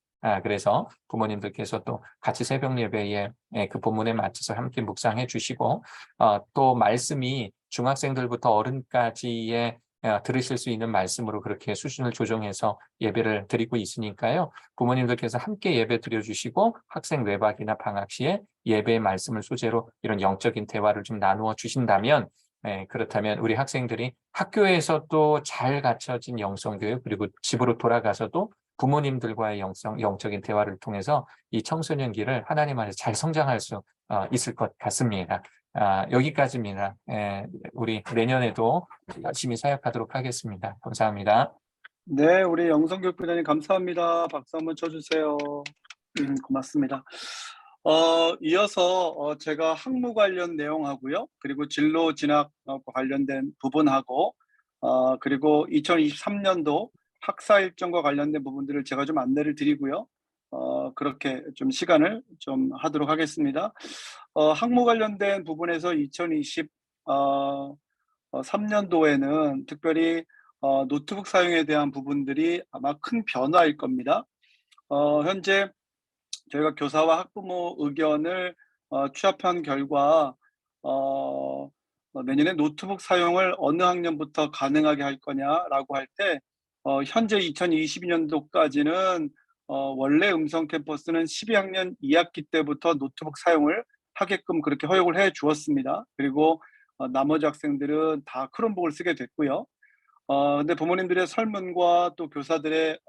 그래서 부모님들께서 또 같이 새벽 예배에 그 본문에 맞춰서 함께 묵상해 주시고 또 말씀이 중학생들부터 어른까지의 들으실 수 있는 말씀으로 그렇게 수준을 조정해서 예배를 드리고 있으니까요. 부모님들께서 함께 예배 드려주시고 학생 외박이나 방학 시에 예배의 말씀을 소재로 이런 영적인 대화를 좀 나누어 주신다면 그렇다면 우리 학생들이 학교에서도 잘 갖춰진 영성교육 그리고 집으로 돌아가서도 부모님들과의 영적인 대화를 통해서 이 청소년기를 하나님 안에서 잘 성장할 수 있을 것 같습니다. 여기까지입니다. 우리 내년에도 열심히 사역하도록 하겠습니다. 감사합니다. 네, 우리 영성교육부장님 감사합니다. 박수 한번 쳐주세요. 고맙습니다. 이어서 제가 학무 관련 내용하고요. 그리고 진로 진학 관련된 부분하고 그리고 2023년도 학사 일정과 관련된 부분들을 제가 좀 안내를 드리고요. 그렇게 좀 시간을 좀 하도록 하겠습니다. 학무 관련된 부분에서 2020 3년도에는 특별히 노트북 사용에 대한 부분들이 아마 큰 변화일 겁니다. 현재 저희가 교사와 학부모 의견을 취합한 결과 내년에 노트북 사용을 어느 학년부터 가능하게 할 거냐라고 할 때 현재 2022년도까지는 원래 음성 캠퍼스는 12학년 2학기 때부터 노트북 사용을 하게끔 그렇게 허용을 해 주었습니다. 그리고 나머지 학생들은 다 크롬북을 쓰게 됐고요. 근데 부모님들의 설문과 또 교사들의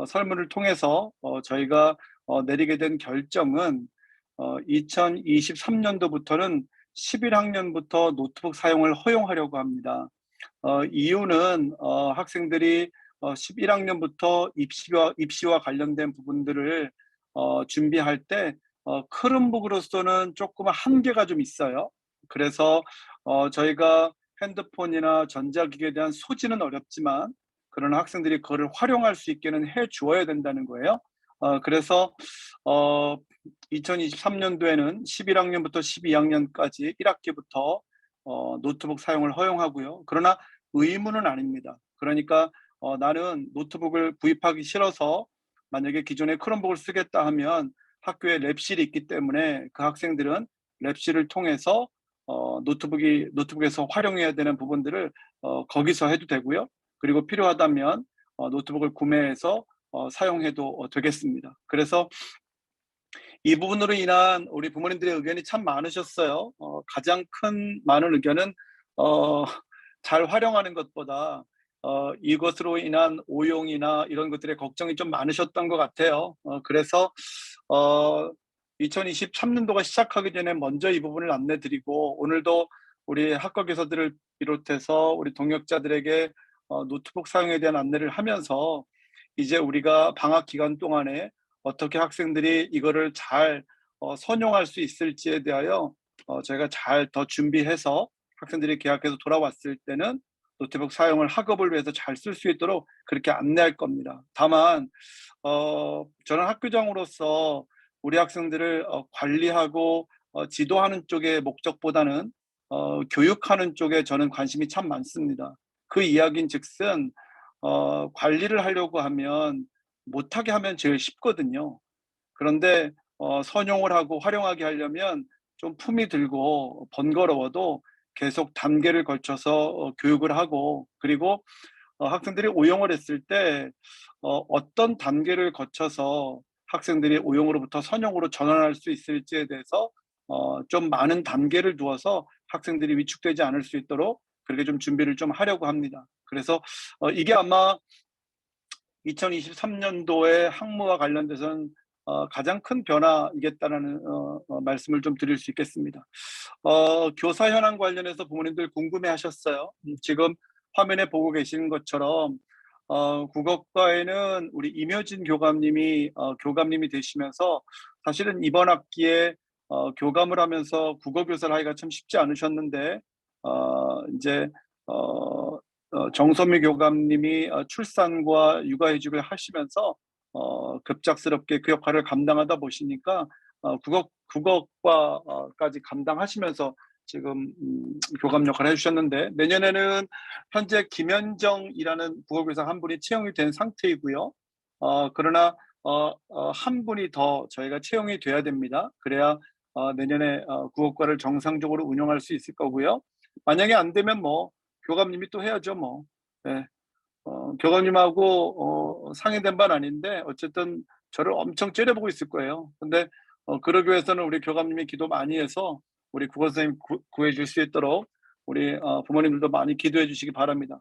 설문을 통해서 저희가 내리게 된 결정은 2023년도부터는 11학년부터 노트북 사용을 허용하려고 합니다. 이유는 학생들이 11학년부터 입시와 관련된 부분들을 준비할 때 크롬북으로서는 조금 한계가 좀 있어요. 그래서 저희가 핸드폰이나 전자기기에 대한 소지는 어렵지만 그러나 학생들이 그거를 활용할 수 있게는 해 주어야 된다는 거예요. 그래서 2023년도에는 11학년부터 12학년까지 1학기부터 노트북 사용을 허용하고요. 그러나 의무는 아닙니다. 그러니까 나는 노트북을 구입하기 싫어서 만약에 기존에 크롬북을 쓰겠다 하면 학교에 랩실이 있기 때문에 그 학생들은 랩실을 통해서 노트북에서 활용해야 되는 부분들을 거기서 해도 되고요. 그리고 필요하다면 노트북을 구매해서 사용해도 되겠습니다. 그래서 이 부분으로 인한 우리 부모님들의 의견이 참 많으셨어요. 가장 큰 많은 의견은 잘 활용하는 것보다 이것으로 인한 오용이나 이런 것들의 걱정이 좀 많으셨던 것 같아요. 그래서 2023년도가 시작하기 전에 먼저 이 부분을 안내드리고 오늘도 우리 학과 교사들을 비롯해서 우리 동역자들에게 노트북 사용에 대한 안내를 하면서 이제 우리가 방학 기간 동안에 어떻게 학생들이 이거를 잘 선용할 수 있을지에 대하여 저희가 잘 더 준비해서 학생들이 개학해서 돌아왔을 때는 노트북 사용을 학업을 위해서 잘 쓸 수 있도록 그렇게 안내할 겁니다. 다만 저는 학교장으로서 우리 학생들을 관리하고 지도하는 쪽의 목적보다는 교육하는 쪽에 저는 관심이 참 많습니다. 그 이야기인즉슨 관리를 하려고 하면 못하게 하면 제일 쉽거든요. 그런데 선용을 하고 활용하게 하려면 좀 품이 들고 번거로워도 계속 단계를 거쳐서 교육을 하고 그리고 학생들이 오용을 했을 때 어떤 단계를 거쳐서 학생들이 오용으로부터 선용으로 전환할 수 있을지에 대해서 좀 많은 단계를 두어서 학생들이 위축되지 않을 수 있도록 그렇게 좀 준비를 좀 하려고 합니다. 그래서 이게 아마 2023년도에 학무와 관련돼서는 가장 큰 변화이겠다라는 말씀을 좀 드릴 수 있겠습니다. 교사 현황 관련해서 부모님들 궁금해하셨어요. 지금 화면에 보고 계시는 것처럼 국어과에는 우리 임효진 교감님이 교감님이 되시면서 사실은 이번 학기에 교감을 하면서 국어 교사를 하기가 참 쉽지 않으셨는데 이제 정선미 교감님이 출산과 육아휴직을 하시면서 급작스럽게 그 역할을 감당하다 보시니까 국어과까지 감당하시면서 지금 교감 역할을 해주셨는데 내년에는 현재 김현정이라는 국어교사 한 분이 채용이 된 상태이고요. 그러나 한 분이 더 저희가 채용이 돼야 됩니다. 그래야 내년에 국어과를 정상적으로 운영할 수 있을 거고요. 만약에 안 되면 뭐 교감님이 또 해야죠, 뭐. 네. 교감님하고 상의된 바는 아닌데 어쨌든 저를 엄청 째려보고 있을 거예요. 근데 그러기 위해서는 우리 교감님이 기도 많이 해서 우리 국어 선생님 구해줄 수 있도록 우리 부모님들도 많이 기도해 주시기 바랍니다.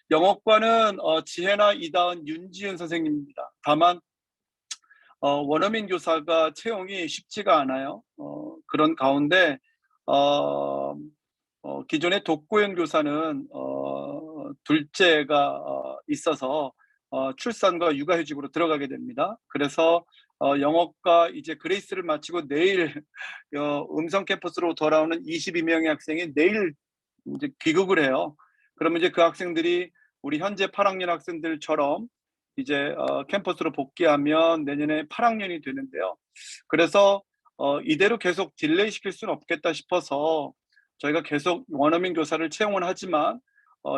영어과는 지혜나 이다은, 윤지은 선생님입니다. 다만 원어민 교사가 채용이 쉽지가 않아요. 그런 가운데 기존의 독고연 교사는 둘째가 있어서 출산과 육아휴직으로 들어가게 됩니다. 그래서 영어과 이제 그레이스를 마치고 내일 음성 캠퍼스로 돌아오는 22명의 학생이 내일 이제 귀국을 해요. 그러면 이제 그 학생들이 우리 현재 8학년 학생들처럼 이제 캠퍼스로 복귀하면 내년에 8학년이 되는데요. 그래서 이대로 계속 딜레이 시킬 수는 없겠다 싶어서 저희가 계속 원어민 교사를 채용은 하지만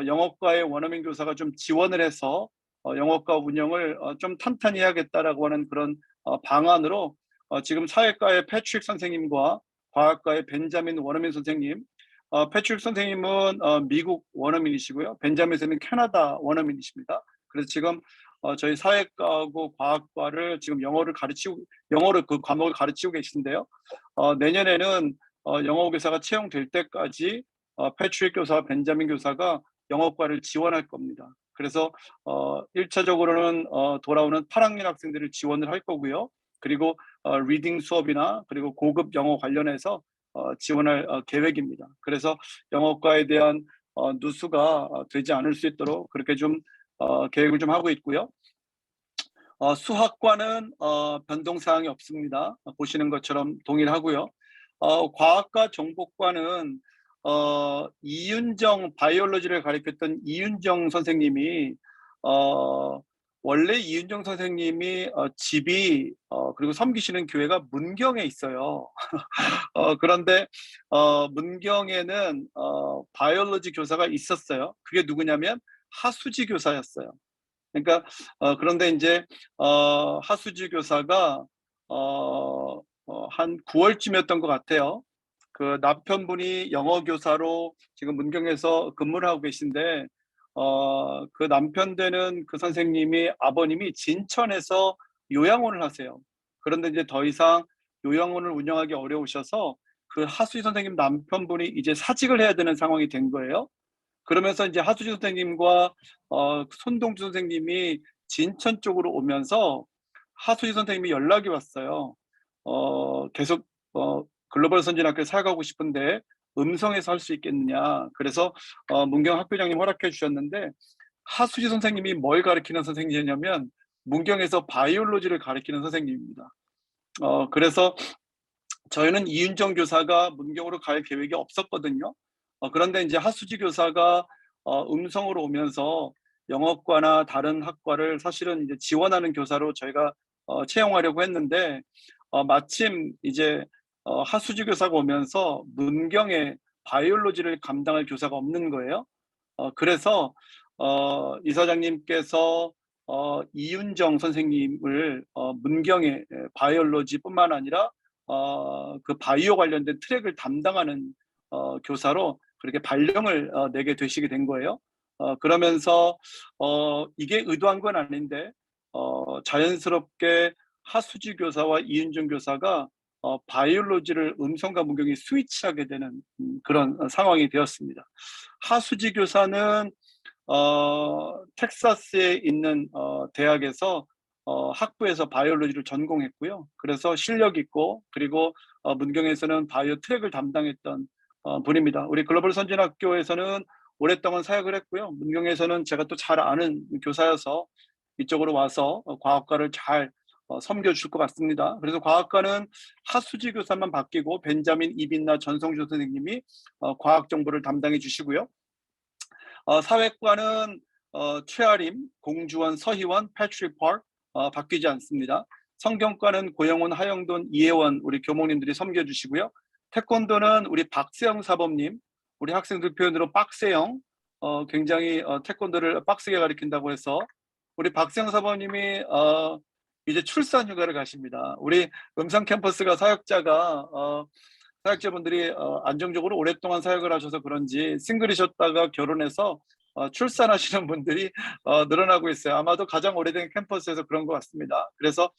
영어과의 원어민 교사가 좀 지원을 해서 영어과 운영을 좀 탄탄히 해야겠다라고 하는 그런 방안으로 지금 사회과의 패트릭 선생님과 과학과의 벤자민 원어민 선생님, 패트릭 선생님은 미국 원어민이시고요. 벤자민 선생님은 캐나다 원어민이십니다. 그래서 지금 저희 사회과하고 과학과를 지금 영어를 그 과목을 가르치고 계신데요. 내년에는 영어 교사가 채용될 때까지 패트릭 교사와 벤자민 교사가 영어과를 지원할 겁니다. 그래서 1차적으로는 돌아오는 8학년 학생들을 지원을 할 거고요. 그리고 리딩 수업이나 그리고 고급 영어 관련해서 지원할 계획입니다. 그래서 영어과에 대한 누수가 되지 않을 수 있도록 그렇게 좀 계획을 좀 하고 있고요. 수학과는 변동 사항이 없습니다. 보시는 것처럼 동일하고요. 과학과 정보과는 이윤정 바이올로지를 가르쳤던 이윤정 선생님이 원래 이윤정 선생님이 집이 그리고 섬기시는 교회가 문경에 있어요. 그런데 문경에는 바이올로지 교사가 있었어요. 그게 누구냐면 하수지 교사였어요. 그러니까 그런데 이제 하수지 교사가 한 9월쯤이었던 것 같아요. 그 남편분이 영어 교사로 지금 문경에서 근무를 하고 계신데 그 남편 되는 그 선생님이 아버님이 진천에서 요양원을 하세요. 그런데 이제 더 이상 요양원을 운영하기 어려우셔서 그 하수지 선생님 남편분이 이제 사직을 해야 되는 상황이 된 거예요. 그러면서 이제 하수지 선생님과 손동주 선생님이 진천 쪽으로 오면서 하수지 선생님이 연락이 왔어요. 계속 글로벌 선진학교에 살아가고 싶은데 음성에서 할 수 있겠느냐. 그래서 문경 학교장님 허락해 주셨는데 하수지 선생님이 뭘 가르치는 선생님이냐면 문경에서 바이올로지를 가르치는 선생님입니다. 그래서 저희는 이윤정 교사가 문경으로 갈 계획이 없었거든요. 그런데 이제 하수지 교사가 음성으로 오면서 영어과나 다른 학과를 사실은 이제 지원하는 교사로 저희가 채용하려고 했는데 마침 이제 하수지 교사가 오면서 문경에 바이올로지를 감당할 교사가 없는 거예요. 그래서 이사장님께서 이윤정 선생님을 문경의 바이올로지뿐만 아니라 그 바이오 관련된 트랙을 담당하는 교사로 그렇게 발령을 내게 되시게 된 거예요. 그러면서 이게 의도한 건 아닌데 자연스럽게 하수지 교사와 이윤정 교사가 바이올로지를 음성과 문경이 스위치하게 되는 그런 상황이 되었습니다. 하수지 교사는 텍사스에 있는 대학에서 학부에서 바이올로지를 전공했고요. 그래서 실력 있고 그리고 문경에서는 바이오 트랙을 담당했던 분입니다. 우리 글로벌 선진학교에서는 오랫동안 사역을 했고요. 문경에서는 제가 또 잘 아는 교사여서 이쪽으로 와서 과학과를 잘 섬겨줄 것 같습니다. 그래서 과학과는 하수지 교사만 바뀌고 벤자민 이빈나 전성주 선생님이 과학 정보를 담당해 주시고요. 사회과는 최아림, 공주원, 서희원, 패트릭 파크 바뀌지 않습니다. 성경과는 고영훈, 하영돈, 이혜원 우리 교목님들이 섬겨주시고요. 태권도는 우리 박세영 사범님, 우리 학생들 표현으로 빡세영, 굉장히 태권도를 빡세게 가르친다고 해서 우리 박세영 사범님이 이제 출산 휴가를 가십니다. 우리 음성 캠퍼스가 사역자분들이 안정적으로 오랫동안 사역을 하셔서 그런지 싱글이셨다가 결혼해서 출산하시는 분들이 늘어나고 있어요. 아마도 가장 오래된 캠퍼스에서 그런 것 같습니다. 그래서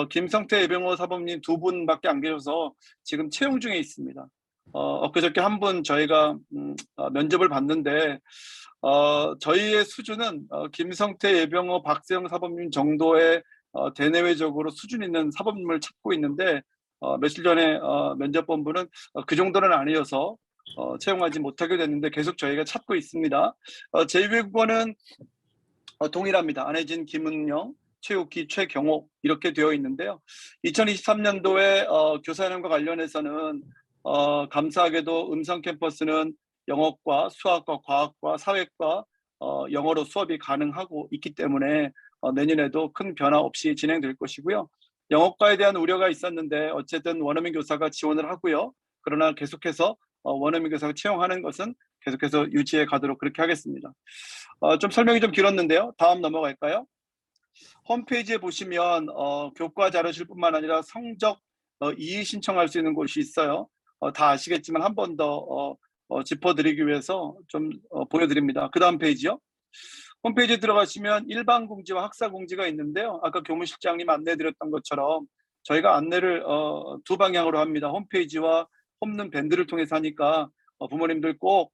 김성태 예병호 사범님 두 분밖에 안 계셔서 지금 채용 중에 있습니다. 엊그저께 한 분 저희가 면접을 봤는데 저희의 수준은 김성태 예병호 박세영 사범님 정도의 대내외적으로 수준 있는 사범님을 찾고 있는데 며칠 전에 면접본부는 그 정도는 아니어서 채용하지 못하게 됐는데 계속 저희가 찾고 있습니다. 제2외국어는 동일합니다. 안혜진, 김은영, 최욱희, 최경옥 이렇게 되어 있는데요. 2023년도에 교사연과 관련해서는 감사하게도 음성 캠퍼스는 영어과, 수학과, 과학과, 사회과 영어로 수업이 가능하고 있기 때문에 내년에도 큰 변화 없이 진행될 것이고요. 영어과에 대한 우려가 있었는데 어쨌든 원어민 교사가 지원을 하고요. 그러나 계속해서 원어민 교사를 채용하는 것은 계속해서 유지해 가도록 그렇게 하겠습니다. 좀 설명이 좀 길었는데요. 다음 넘어갈까요? 홈페이지에 보시면 교과 자료실 뿐만 아니라 성적 이의 신청할 수 있는 곳이 있어요. 다 아시겠지만 한 번 더 짚어드리기 위해서 좀 보여드립니다. 그 다음 페이지요. 홈페이지에 들어가시면 일반 공지와 학사 공지가 있는데요. 아까 교무실장님 안내드렸던 것처럼 저희가 안내를 두 방향으로 합니다. 홈페이지와 홈런 밴드를 통해서 하니까 부모님들 꼭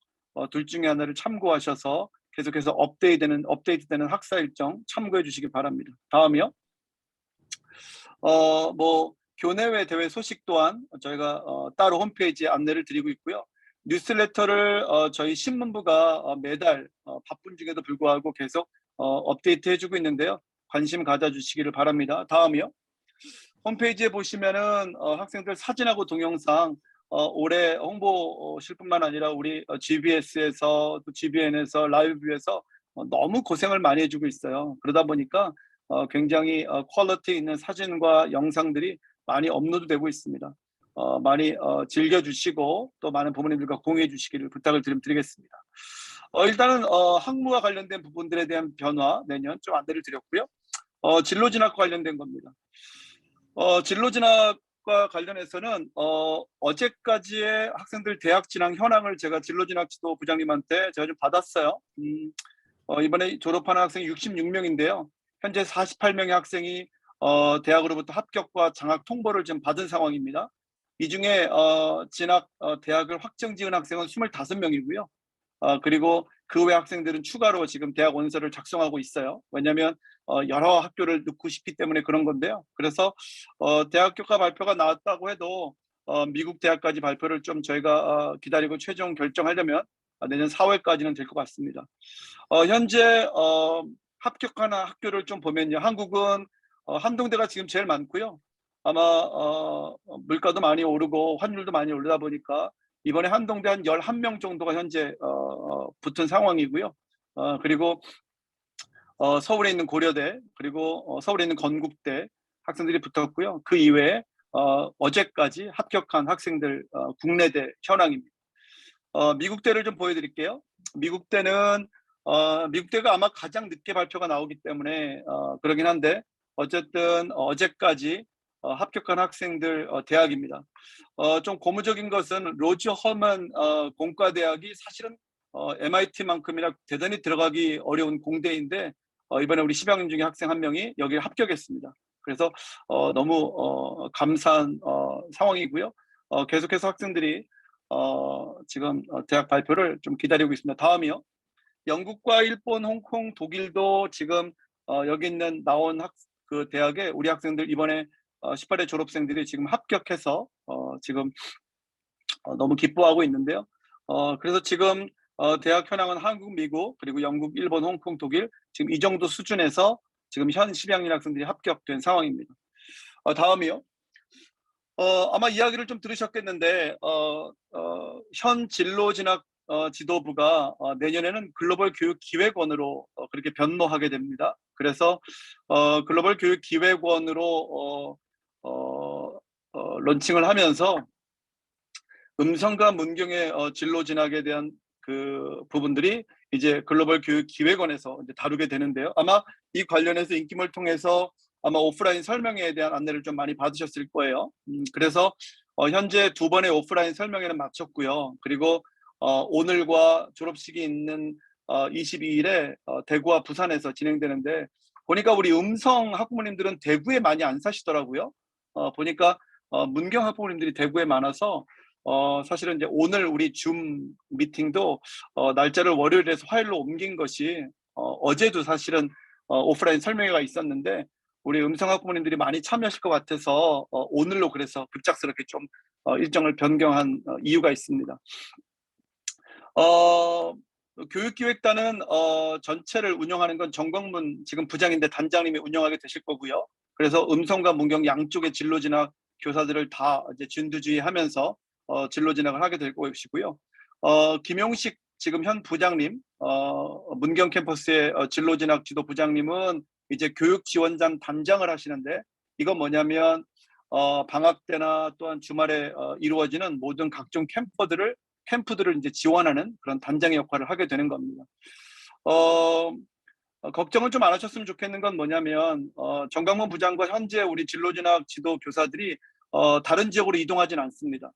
둘 중에 하나를 참고하셔서 계속해서 업데이트되는 학사 일정 참고해 주시기 바랍니다. 다음이요. 뭐 교내외 대회 소식 또한 저희가 따로 홈페이지에 안내를 드리고 있고요. 뉴스레터를 저희 신문부가 매달 바쁜 중에도 불구하고 계속 업데이트 해주고 있는데요. 관심 가져주시기를 바랍니다. 다음이요. 홈페이지에 보시면은 학생들 사진하고 동영상 올해 홍보실뿐만 아니라 우리 GBS에서 또 GBN에서 라이브뷰에서 너무 고생을 많이 해주고 있어요. 그러다 보니까 굉장히 퀄리티 있는 사진과 영상들이 많이 업로드 되고 있습니다. 많이 즐겨주시고 또 많은 부모님들과 공유해 주시기를 부탁을 드리겠습니다. 일단은 학무와 관련된 부분들에 대한 변화 내년 좀 안내를 드렸고요. 진로진학과 관련된 겁니다. 진로진학과 관련해서는 어제까지의 학생들 대학 진학 현황을 제가 진로진학 지도 부장님한테 제가 좀 받았어요. 이번에 졸업하는 학생이 66명인데요. 현재 48명의 학생이 대학으로부터 합격과 장학 통보를 지금 받은 상황입니다. 이 중에 진학 대학을 확정 지은 학생은 25명이고요. 그리고 그 외 학생들은 추가로 지금 대학 원서를 작성하고 있어요. 왜냐하면 여러 학교를 넣고 싶기 때문에 그런 건데요. 그래서 대학 교과 발표가 나왔다고 해도 미국 대학까지 발표를 좀 저희가 기다리고 최종 결정하려면 내년 4월까지는 될 것 같습니다. 현재 합격하는 학교를 좀 보면요. 한국은 한동대가 지금 제일 많고요. 아마 물가도 많이 오르고 환율도 많이 오르다 보니까 이번에 한동대 한 11명 정도가 현재 붙은 상황이고요. 그리고 서울에 있는 고려대 그리고 서울에 있는 건국대 학생들이 붙었고요. 그 이외에 어제까지 합격한 학생들 국내대 현황입니다. 미국대를 좀 보여드릴게요. 미국대는 미국대가 아마 가장 늦게 발표가 나오기 때문에 그러긴 한데 어쨌든 어제까지 합격한 학생들 대학입니다. 좀 고무적인 것은 로저 허먼 공과대학이 사실은 MIT만큼이나 대단히 들어가기 어려운 공대인데 이번에 우리 10학년 중에 학생 한 명이 여기에 합격했습니다. 그래서 너무 감사한 상황이고요. 계속해서 학생들이 지금 대학 발표를 좀 기다리고 있습니다. 다음이요. 영국과 일본, 홍콩, 독일도 지금 여기 있는 나온 그 대학에 우리 학생들 이번에 18회 졸업생들이 지금 합격해서 지금 너무 기뻐하고 있는데요. 그래서 지금 대학 현황은 한국, 미국, 그리고 영국, 일본, 홍콩, 독일 지금 이 정도 수준에서 지금 현 12학년 학생들이 합격된 상황입니다. 다음이요. 아마 이야기를 좀 들으셨겠는데 현 진로진학 지도부가 내년에는 글로벌 교육기획원으로 그렇게 변모하게 됩니다. 그래서 글로벌 교육기획원으로 런칭을 하면서 음성과 문경의 진로진학에 대한 그 부분들이 이제 글로벌 교육기획원에서 이제 다루게 되는데요. 아마 이 관련해서 인기몰 통해서 아마 오프라인 설명회에 대한 안내를 좀 많이 받으셨을 거예요. 그래서 현재 2번의 오프라인 설명회는 마쳤고요. 그리고 오늘과 졸업식이 있는 22일에 대구와 부산에서 진행되는데 보니까 우리 음성 학부모님들은 대구에 많이 안 사시더라고요. 보니까 문경 학부모님들이 대구에 많아서 사실은 이제 오늘 우리 줌 미팅도 날짜를 월요일에서 화요일로 옮긴 것이 어제도 사실은 오프라인 설명회가 있었는데 우리 음성학 부모님들이 많이 참여하실 것 같아서 오늘로 그래서 급작스럽게 좀 일정을 변경한 이유가 있습니다. 교육기획단은 전체를 운영하는 건 정광문 지금 부장인데 단장님이 운영하게 되실 거고요. 그래서 음성과 문경 양쪽의 진로진학 교사들을 다 이제 진두지휘하면서 진로진학을 하게 될 것이고요. 김용식 지금 현 부장님, 문경 캠퍼스의 진로진학 지도 부장님은 이제 교육지원장 단장을 하시는데 이건 뭐냐면 방학 때나 또한 주말에 이루어지는 모든 각종 캠퍼들을 캠프들을 이제 지원하는 그런 단장의 역할을 하게 되는 겁니다. 걱정을 좀 안 하셨으면 좋겠는 건 뭐냐면 정강문 부장과 현재 우리 진로진학 지도 교사들이 다른 지역으로 이동하진 않습니다.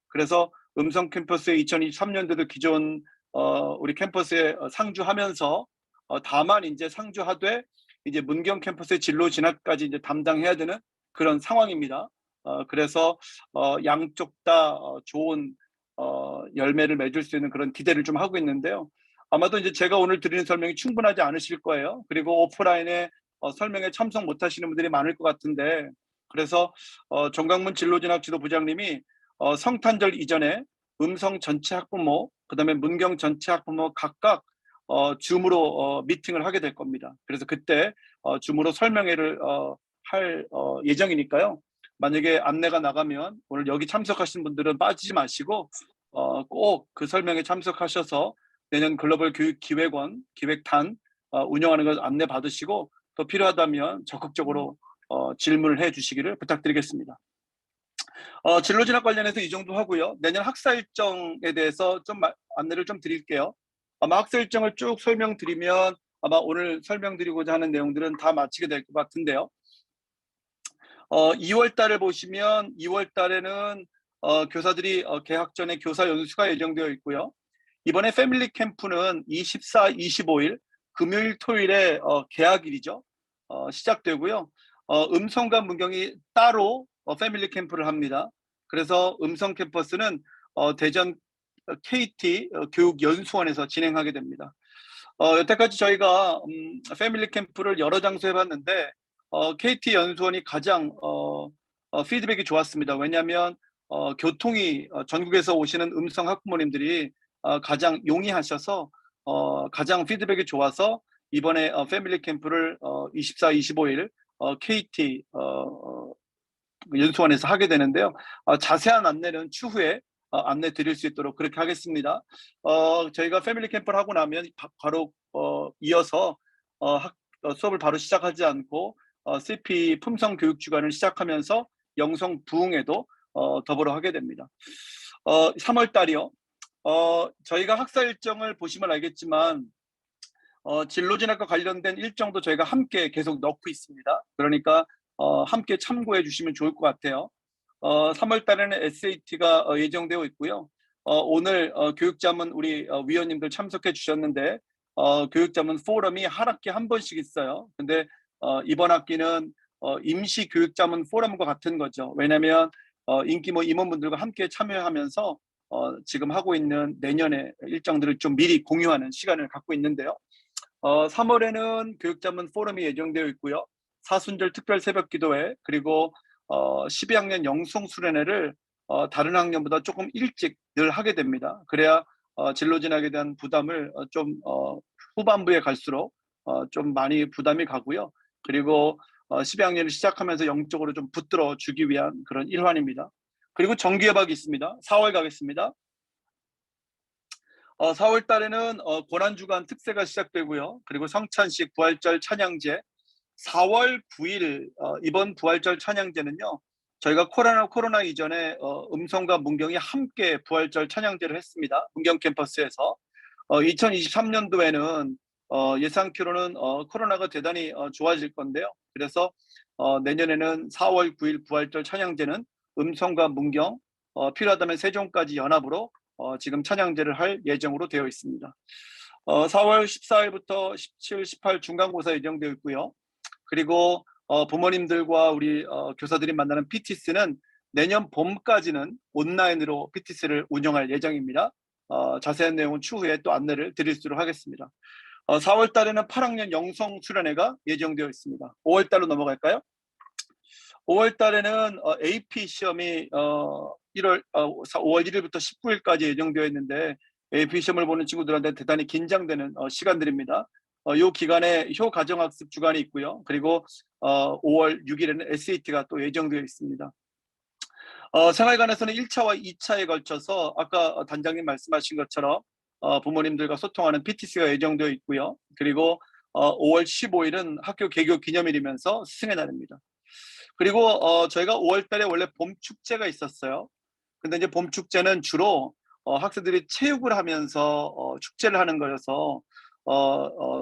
그래서 음성 캠퍼스의 2023년도도 기존 우리 캠퍼스에 상주하면서 다만 이제 상주하되 이제 문경 캠퍼스의 진로 진학까지 이제 담당해야 되는 그런 상황입니다. 그래서 양쪽 다 좋은 열매를 맺을 수 있는 그런 기대를 좀 하고 있는데요. 아마도 이제 제가 오늘 드리는 설명이 충분하지 않으실 거예요. 그리고 오프라인에 설명에 참석 못 하시는 분들이 많을 것 같은데, 그래서 정강문 진로진학 지도부장님이 성탄절 이전에 음성 전체 학부모, 그다음에 문경 전체 학부모 각각 줌으로 미팅을 하게 될 겁니다. 그래서 그때 줌으로 설명회를 할 예정이니까요. 만약에 안내가 나가면 오늘 여기 참석하신 분들은 빠지지 마시고 꼭 그 설명에 참석하셔서 내년 글로벌 교육기획원, 기획단 운영하는 걸 안내 받으시고 또 필요하다면 적극적으로 질문을 해 주시기를 부탁드리겠습니다. 진로진학 관련해서 이 정도 하고요. 내년 학사 일정에 대해서 좀 안내를 좀 드릴게요. 아마 학사 일정을 쭉 설명드리면 아마 오늘 설명드리고자 하는 내용들은 다 마치게 될 것 같은데요. 2월 달을 보시면 2월 달에는 교사들이 개학 전에 교사 연수가 예정되어 있고요. 이번에 패밀리 캠프는 24, 25일 금요일 토요일에 개학일이죠. 시작되고요. 음성과 문경이 따로 패밀리 캠프를 합니다. 그래서 음성 캠퍼스는 대전 KT 교육연수원에서 진행하게 됩니다. 여태까지 저희가 패밀리 캠프를 여러 장소 해봤는데 KT 연수원이 가장 피드백이 좋았습니다. 왜냐하면 교통이 전국에서 오시는 음성 학부모님들이 가장 용이하셔서 가장 피드백이 좋아서 이번에 패밀리 캠프를 24, 25일 KT 연수원에서 하게 되는데요. 자세한 안내는 추후에 안내 드릴 수 있도록 그렇게 하겠습니다. 저희가 패밀리 캠프를 하고 나면 바로 이어서 수업을 바로 시작하지 않고 CP 품성 교육 주간을 시작하면서 영성 부흥에도 더불어 하게 됩니다. 3월 달이요. 저희가 학사 일정을 보시면 알겠지만 진로진학과 관련된 일정도 저희가 함께 계속 넣고 있습니다. 그러니까 함께 참고해 주시면 좋을 것 같아요. 3월 달에는 SAT가 예정되어 있고요. 오늘 교육자문 우리 위원님들 참석해 주셨는데 교육자문 포럼이 한 학기에 한 번씩 있어요. 근데 이번 학기는 임시 교육자문 포럼과 같은 거죠. 왜냐하면 인기모 임원분들과 함께 참여하면서 지금 하고 있는 내년의 일정들을 좀 미리 공유하는 시간을 갖고 있는데요. 3월에는 교육자문 포럼이 예정되어 있고요. 사순절 특별 새벽 기도회 그리고 12학년 영성 수련회를 다른 학년보다 조금 일찍 늘 하게 됩니다. 그래야 진로진학에 대한 부담을 좀 후반부에 갈수록 좀 많이 부담이 가고요. 그리고 12학년을 시작하면서 영적으로 좀 붙들어 주기 위한 그런 일환입니다. 그리고 정기예박이 있습니다. 4월 가겠습니다. 4월 달에는 고난주간 특세가 시작되고요. 그리고 성찬식 부활절 찬양제 4월 9일 이번 부활절 찬양제는요. 저희가 코로나 이전에 음성과 문경이 함께 부활절 찬양제를 했습니다. 문경 캠퍼스에서 2023년도에는 예상키로는 코로나가 대단히 좋아질 건데요. 그래서 내년에는 4월 9일 부활절 찬양제는 음성과 문경 필요하다면 세종까지 연합으로 지금 찬양제를 할 예정으로 되어 있습니다. 4월 14일부터 17, 18 중간고사 예정되어 있고요. 그리고 부모님들과 우리 교사들이 만나는 PTC는 내년 봄까지는 온라인으로 PTC를 운영할 예정입니다. 자세한 내용은 추후에 또 안내를 드리도록 하겠습니다. 4월 달에는 8학년 영성 수련회가 예정되어 있습니다. 5월 달로 넘어갈까요? 5월 달에는 AP 시험이 5월 1일부터 19일까지 예정되어 있는데 AP 시험을 보는 친구들한테 대단히 긴장되는 시간들입니다. 이 기간에 효 가정학습 주간이 있고요. 그리고 5월 6일에는 SAT가 또 예정되어 있습니다. 생활관에서는 1차와 2차에 걸쳐서 아까 단장님 말씀하신 것처럼 부모님들과 소통하는 PTC가 예정되어 있고요. 그리고 5월 15일은 학교 개교 기념일이면서 스승의 날입니다. 그리고 저희가 5월 달에 원래 봄 축제가 있었어요. 근데 이제 봄 축제는 주로 학생들이 체육을 하면서 축제를 하는 거여서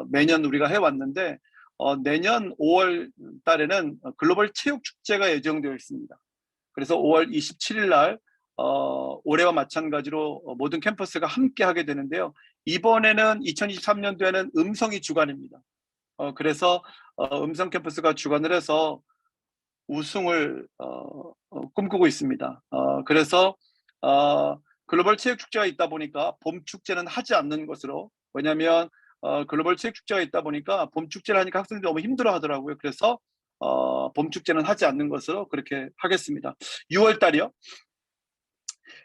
매년 우리가 해왔는데 내년 5월 달에는 글로벌 체육 축제가 예정되어 있습니다. 그래서 5월 27일 날 올해와 마찬가지로 모든 캠퍼스가 함께 하게 되는데요. 이번에는 2023년도에는 음성이 주관입니다. 그래서 음성 캠퍼스가 주관을 해서 우승을 꿈꾸고 있습니다. 그래서 글로벌 체육 축제가 있다 보니까 봄 축제는 하지 않는 것으로, 왜냐하면 글로벌 체육 축제가 있다 보니까 봄 축제를 하니까 학생들이 너무 힘들어 하더라고요. 그래서 봄 축제는 하지 않는 것으로 그렇게 하겠습니다. 6월 달이요.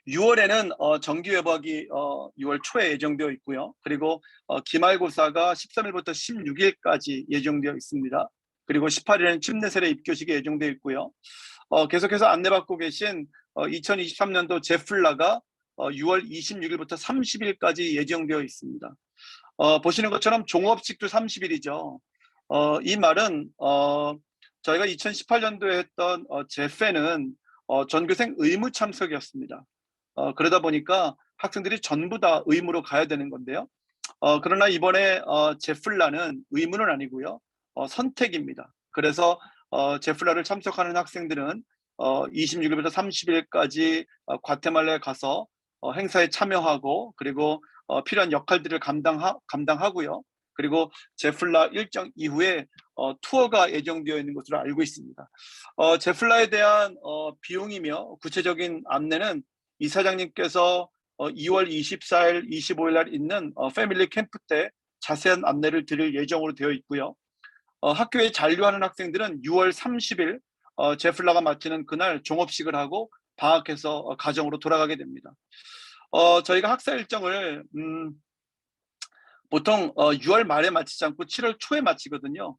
6월에는 정기 외박이 6월 초에 예정되어 있고요. 그리고 기말고사가 13일부터 16일까지 예정되어 있습니다. 그리고 18일에는 침례세례 입교식이 예정되어 있고요. 계속해서 안내받고 계신 2023년도 제플라가 6월 26일부터 30일까지 예정되어 있습니다. 보시는 것처럼 종업식도 30일이죠. 이 말은 저희가 2018년도에 했던 제페는 전교생 의무 참석이었습니다. 그러다 보니까 학생들이 전부 다 의무로 가야 되는 건데요. 그러나 이번에 제플라는 의무는 아니고요. 선택입니다. 그래서 제플라를 참석하는 학생들은 26일부터 30일까지 과테말라에 가서 행사에 참여하고, 그리고 필요한 역할들을 감당하고요. 그리고 제플라 일정 이후에 투어가 예정되어 있는 것으로 알고 있습니다. 제플라에 대한 비용이며 구체적인 안내는 이사장님께서 2월 24일, 25일 날 있는 패밀리 캠프 때 자세한 안내를 드릴 예정으로 되어 있고요. 학교에 잔류하는 학생들은 6월 30일 제플라가 마치는 그날 종업식을 하고 방학해서 가정으로 돌아가게 됩니다. 저희가 학사 일정을 보통 6월 말에 마치지 않고 7월 초에 마치거든요.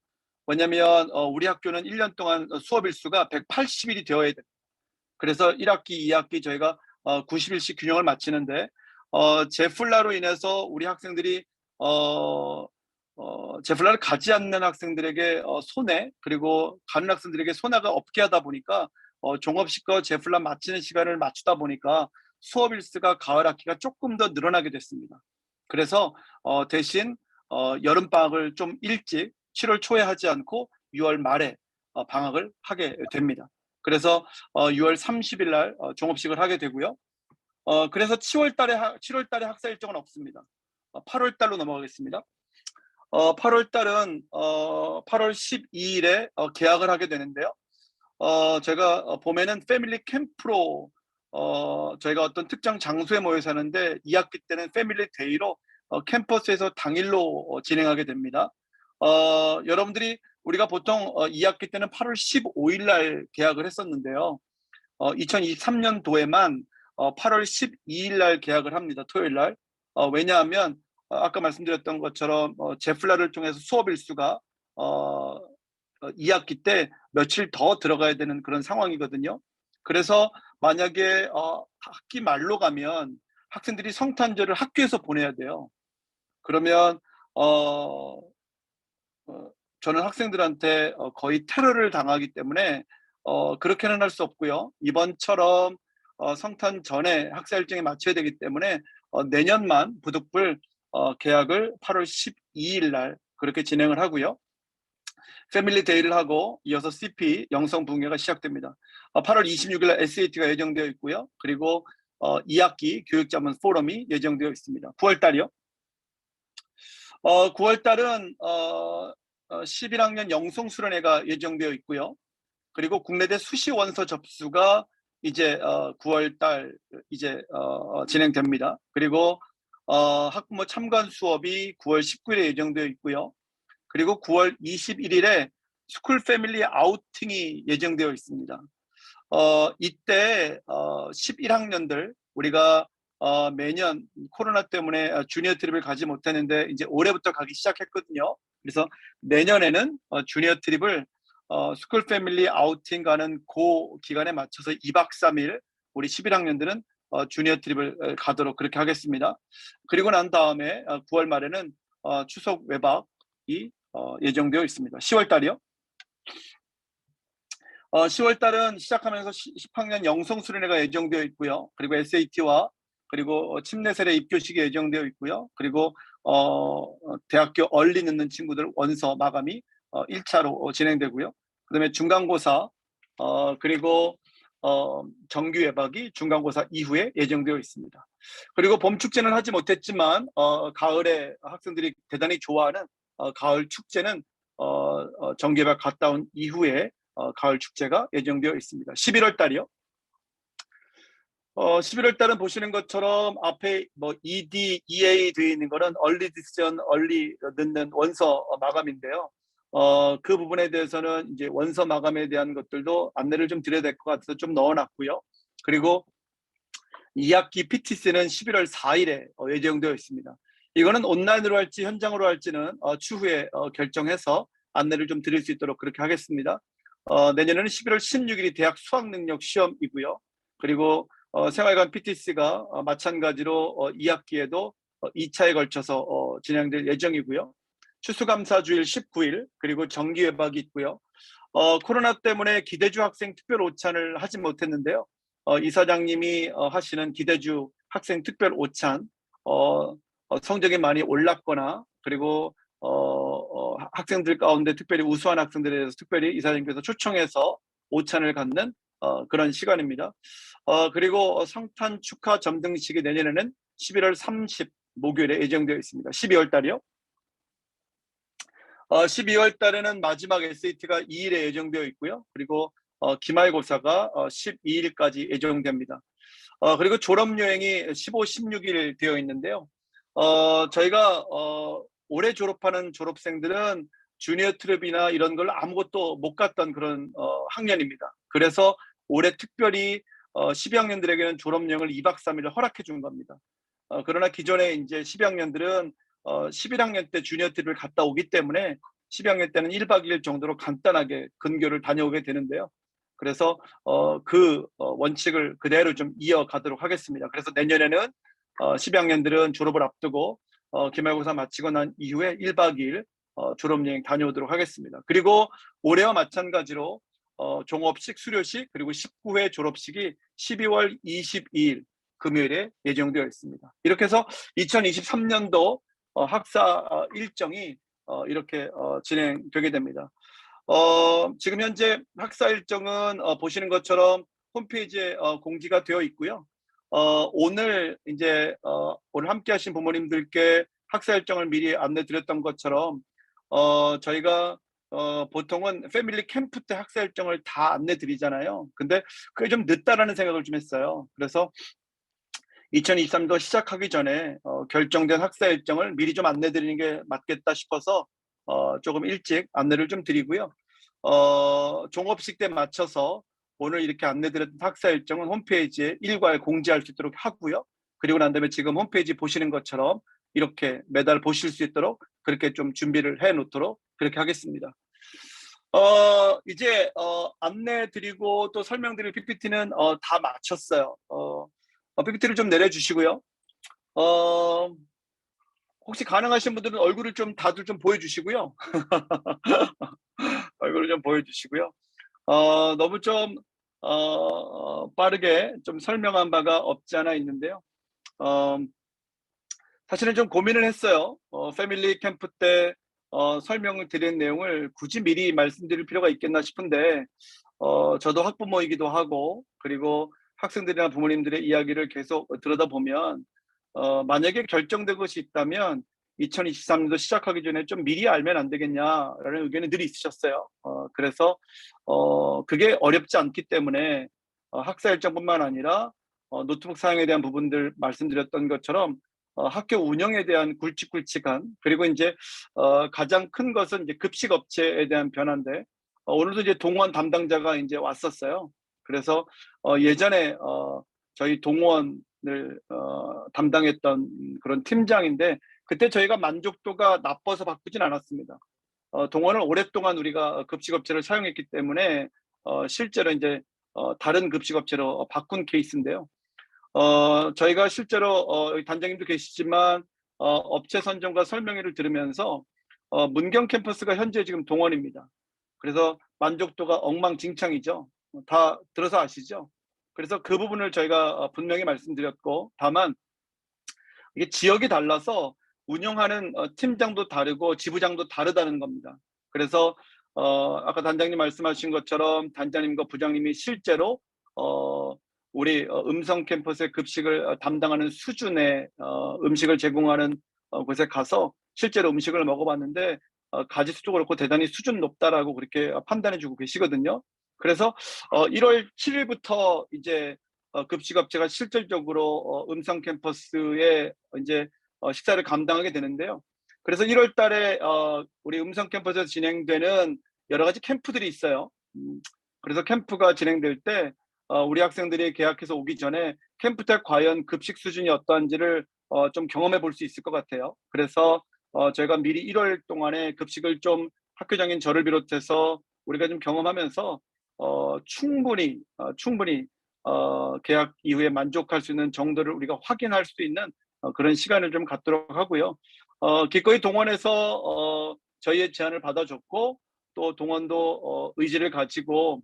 왜냐하면 우리 학교는 1년 동안 수업 일수가 180일이 되어야 됩니다. 그래서 1학기, 2학기 저희가 90일씩 균형을 맞추는데 제플라로 인해서 우리 학생들이 제플라를 가지 않는 학생들에게 손해, 그리고 가는 학생들에게 손해가 없게 하다 보니까 종업식과 제플라 마치는 시간을 맞추다 보니까 수업 일수가 가을 학기가 조금 더 늘어나게 됐습니다. 그래서 대신 여름방학을 좀 일찍 7월 초에 하지 않고 6월 말에 방학을 하게 됩니다. 그래서 6월 30일 날 종업식을 하게 되고요. 그래서 7월 달에 학사 일정은 없습니다. 8월 달로 넘어가겠습니다. 8월 달은 8월 12일에 개학을 하게 되는데요. 제가 봄에는 패밀리 캠프로 저희가 어떤 특정 장소에 모여서 하는데 2학기 때는 패밀리 데이로 캠퍼스에서 당일로 진행하게 됩니다. 여러분들이 우리가 보통 2학기 때는 8월 15일 날 개학을 했었는데요. 2023년도에만 8월 12일 날 개학을 합니다. 토요일 날. 왜냐하면 아까 말씀드렸던 것처럼 제플라를 통해서 수업 일수가 2학기 때 며칠 더 들어가야 되는 그런 상황이거든요. 그래서 만약에 학기 말로 가면 학생들이 성탄절을 학교에서 보내야 돼요. 그러면 저는 학생들한테 거의 테러를 당하기 때문에 그렇게는 할 수 없고요. 이번처럼 성탄 전에 학사 일정에 맞춰야 되기 때문에 내년만 부득불 개학을 8월 12일 날 그렇게 진행을 하고요. 패밀리 데이를 하고 이어서 CP 영성 붕괴가 시작됩니다. 8월 26일 날 SAT가 예정되어 있고요. 그리고 2학기 교육자문 포럼이 예정되어 있습니다. 9월 달이요. 9월 달은 11학년 영성 수련회가 예정되어 있고요. 그리고 국내대 수시 원서 접수가 이제 9월 달 이제 진행됩니다. 그리고 학부모 참관 수업이 9월 19일에 예정되어 있고요. 그리고 9월 21일에 스쿨 패밀리 아우팅이 예정되어 있습니다. 이때 11학년들 우리가 매년 코로나 때문에 주니어 트립을 가지 못했는데 이제 올해부터 가기 시작했거든요. 그래서 내년에는 주니어 트립을 스쿨 패밀리 아우팅 가는 그 기간에 맞춰서 2박 3일 우리 11학년들은 주니어 트립을 가도록 그렇게 하겠습니다. 그리고 난 다음에 9월 말에는 추석 외박이 예정되어 있습니다. 10월 달이요. 10월 달은 시작하면서 10학년 영성 수련회가 예정되어 있고요. 그리고 SAT와 그리고 침례세례 입교식이 예정되어 있고요. 그리고 대학교 얼리 넣는 친구들 원서 마감이 1차로 진행되고요. 그다음에 중간고사 그리고 정규 예박이 중간고사 이후에 예정되어 있습니다. 그리고 봄 축제는 하지 못했지만 가을에 학생들이 대단히 좋아하는 가을 축제는 정규 예박 갔다 온 이후에 가을 축제가 예정되어 있습니다. 11월 달이요. 11월 달은 보시는 것처럼 앞에 뭐 ED, EA 되어 있는 거는 Early Decision, Early 넣는 원서 마감인데요. 그 부분에 대해서는 이제 원서 마감에 대한 것들도 안내를 좀 드려야 될 것 같아서 좀 넣어놨고요. 그리고 2학기 PTC는 11월 4일에 예정되어 있습니다. 이거는 온라인으로 할지 현장으로 할지는 추후에 결정해서 안내를 좀 드릴 수 있도록 그렇게 하겠습니다. 내년에는 11월 16일이 대학 수학능력 시험이고요. 그리고 생활관 PTC가 마찬가지로 2학기에도 2차에 걸쳐서 진행될 예정이고요. 추수감사주일 19일 그리고 정기 예박이 있고요. 코로나 때문에 기대주 학생 특별 오찬을 하지 못했는데요. 이사장님이 하시는 기대주 학생 특별 오찬 성적이 많이 올랐거나 그리고 학생들 가운데 특별히 우수한 학생들에 대해서 특별히 이사장님께서 초청해서 오찬을 갖는 그런 시간입니다. 그리고 성탄 축하 점등식이 내년에는 11월 30 목요일에 예정되어 있습니다. 12월 달이요. 12월 달에는 마지막 SAT가 2일에 예정되어 있고요. 그리고 기말고사가 12일까지 예정됩니다. 그리고 졸업여행이 15, 16일 되어 있는데요. 저희가 올해 졸업하는 졸업생들은 주니어 트립이나 이런 걸 아무것도 못 갔던 그런 학년입니다. 그래서 올해 특별히 12학년들에게는 졸업여행을 2박 3일을 허락해 준 겁니다. 그러나 기존에 이제 12학년들은 11학년 때 주니어 트립을 갔다 오기 때문에 12학년 때는 1박 2일 정도로 간단하게 근교를 다녀오게 되는데요. 그래서 그 원칙을 그대로 좀 이어가도록 하겠습니다. 그래서 내년에는 12학년들은 졸업을 앞두고 기말고사 마치고 난 이후에 1박 2일 졸업여행 다녀오도록 하겠습니다. 그리고 올해와 마찬가지로 종업식, 수료식 그리고 19회 졸업식이 12월 22일 금요일에 예정되어 있습니다. 이렇게 해서 2023년도 학사 일정이 이렇게 진행되게 됩니다. 지금 현재 학사 일정은 보시는 것처럼 홈페이지에 공지가 되어 있고요. 오늘 이제 오늘 함께하신 부모님들께 학사 일정을 미리 안내 드렸던 것처럼 저희가 보통은 패밀리 캠프 때 학사 일정을 다 안내 드리잖아요. 근데 그게 좀 늦다라는 생각을 좀 했어요. 그래서 2023도 시작하기 전에 결정된 학사 일정을 미리 좀 안내 드리는 게 맞겠다 싶어서 조금 일찍 안내를 좀 드리고요. 종업식 때 맞춰서 오늘 이렇게 안내 드렸던 학사 일정은 홈페이지에 일괄 공지할 수 있도록 하고요. 그리고 난 다음에 지금 홈페이지 보시는 것처럼 이렇게 매달 보실 수 있도록 그렇게 좀 준비를 해 놓도록 그렇게 하겠습니다. 이제 안내 드리고 또 설명드릴 PPT는 다 마쳤어요. PPT를 좀 내려주시고요. 혹시 가능하신 분들은 얼굴을 좀 다들 좀 보여주시고요. 얼굴을 좀 보여주시고요. 너무 좀 빠르게 좀 설명한 바가 없지 않아 있는데요. 사실은 좀 고민을 했어요. 패밀리 캠프 때 설명을 드린 내용을 굳이 미리 말씀드릴 필요가 있겠나 싶은데 저도 학부모이기도 하고 그리고 학생들이나 부모님들의 이야기를 계속 들여다 보면 만약에 결정된 것이 있다면 2023년도 시작하기 전에 좀 미리 알면 안 되겠냐라는 의견이 늘 있으셨어요. 그래서 그게 어렵지 않기 때문에 학사 일정뿐만 아니라 노트북 사용에 대한 부분들 말씀드렸던 것처럼 학교 운영에 대한 굵직굵직한 그리고 이제 가장 큰 것은 이제 급식 업체에 대한 변화인데 오늘도 이제 동원 담당자가 이제 왔었어요. 그래서 예전에 저희 동원을 담당했던 그런 팀장인데 그때 저희가 만족도가 나빠서 바꾸진 않았습니다. 동원을 오랫동안 우리가 급식업체를 사용했기 때문에 실제로 이제 다른 급식업체로 바꾼 케이스인데요. 저희가 실제로 여기 단장님도 계시지만 업체 선정과 설명회를 들으면서 문경 캠퍼스가 현재 지금 동원입니다. 그래서 만족도가 엉망진창이죠. 다 들어서 아시죠? 그래서 그 부분을 저희가 분명히 말씀드렸고 다만 이게 지역이 달라서 운영하는 팀장도 다르고 지부장도 다르다는 겁니다. 그래서 아까 단장님 말씀하신 것처럼 단장님과 부장님이 실제로 우리 음성 캠퍼스의 급식을 담당하는 수준의 음식을 제공하는 곳에 가서 실제로 음식을 먹어봤는데 가짓수도 그렇고 대단히 수준 높다라고 그렇게 판단해주고 계시거든요. 그래서 1월 7일부터 이제 급식업체가 실질적으로 음성 캠퍼스에 이제 식사를 감당하게 되는데요. 그래서 1월 달에 우리 음성 캠퍼스에서 진행되는 여러 가지 캠프들이 있어요. 그래서 캠프가 진행될 때 우리 학생들이 계약해서 오기 전에 캠프 때 과연 급식 수준이 어떠한지를 좀 경험해 볼 수 있을 것 같아요. 그래서 저희가 미리 1월 동안에 급식을 좀 학교장인 저를 비롯해서 우리가 좀 경험하면서 충분히 계약 이후에 만족할 수 있는 정도를 우리가 확인할 수 있는 그런 시간을 좀 갖도록 하고요. 기꺼이 동원해서 저희의 제안을 받아줬고 또 동원도 의지를 가지고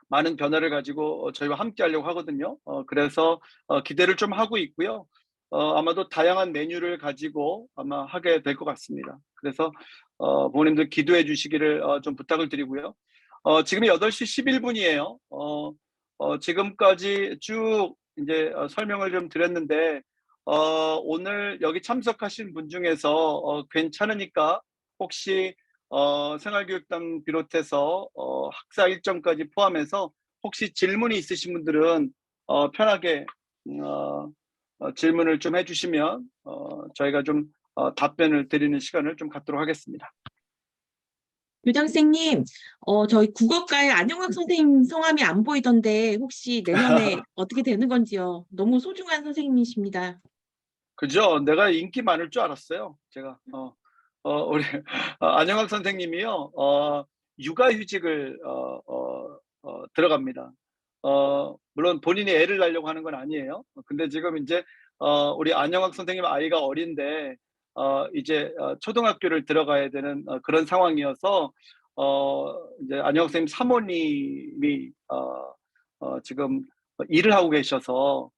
많은 변화를 가지고 저희와 함께 하려고 하거든요. 그래서 기대를 좀 하고 있고요. 아마도 다양한 메뉴를 가지고 아마 하게 될 것 같습니다. 그래서 부모님들 기도해 주시기를 좀 부탁을 드리고요. 지금이 8시 11분이에요. 지금까지 쭉 이제 설명을 좀 드렸는데 오늘 여기 참석하신 분 중에서 괜찮으니까 혹시 생활교육단 비롯해서 학사 일정까지 포함해서 혹시 질문이 있으신 분들은 편하게 질문을 좀 해주시면 저희가 좀 답변을 드리는 시간을 좀 갖도록 하겠습니다. 교장선생님, 저희 국어과에 안영학 선생님 성함이 안 보이던데 혹시 내년에 어떻게 되는 건지요? 너무 소중한 선생님이십니다. 그죠? 내가 인기 많을 줄 알았어요. 제가 우리 안영학 선생님이요 육아휴직을 들어갑니다. 물론 본인이 애를 낳으려고 하는 건 아니에요. 근데 지금 이제 우리 안영학 선생님 아이가 어린데 이제 초등학교를 들어가야 되는 그런 상황이어서 이제 안영학 선생님 사모님이 지금 일을 하고 계셔서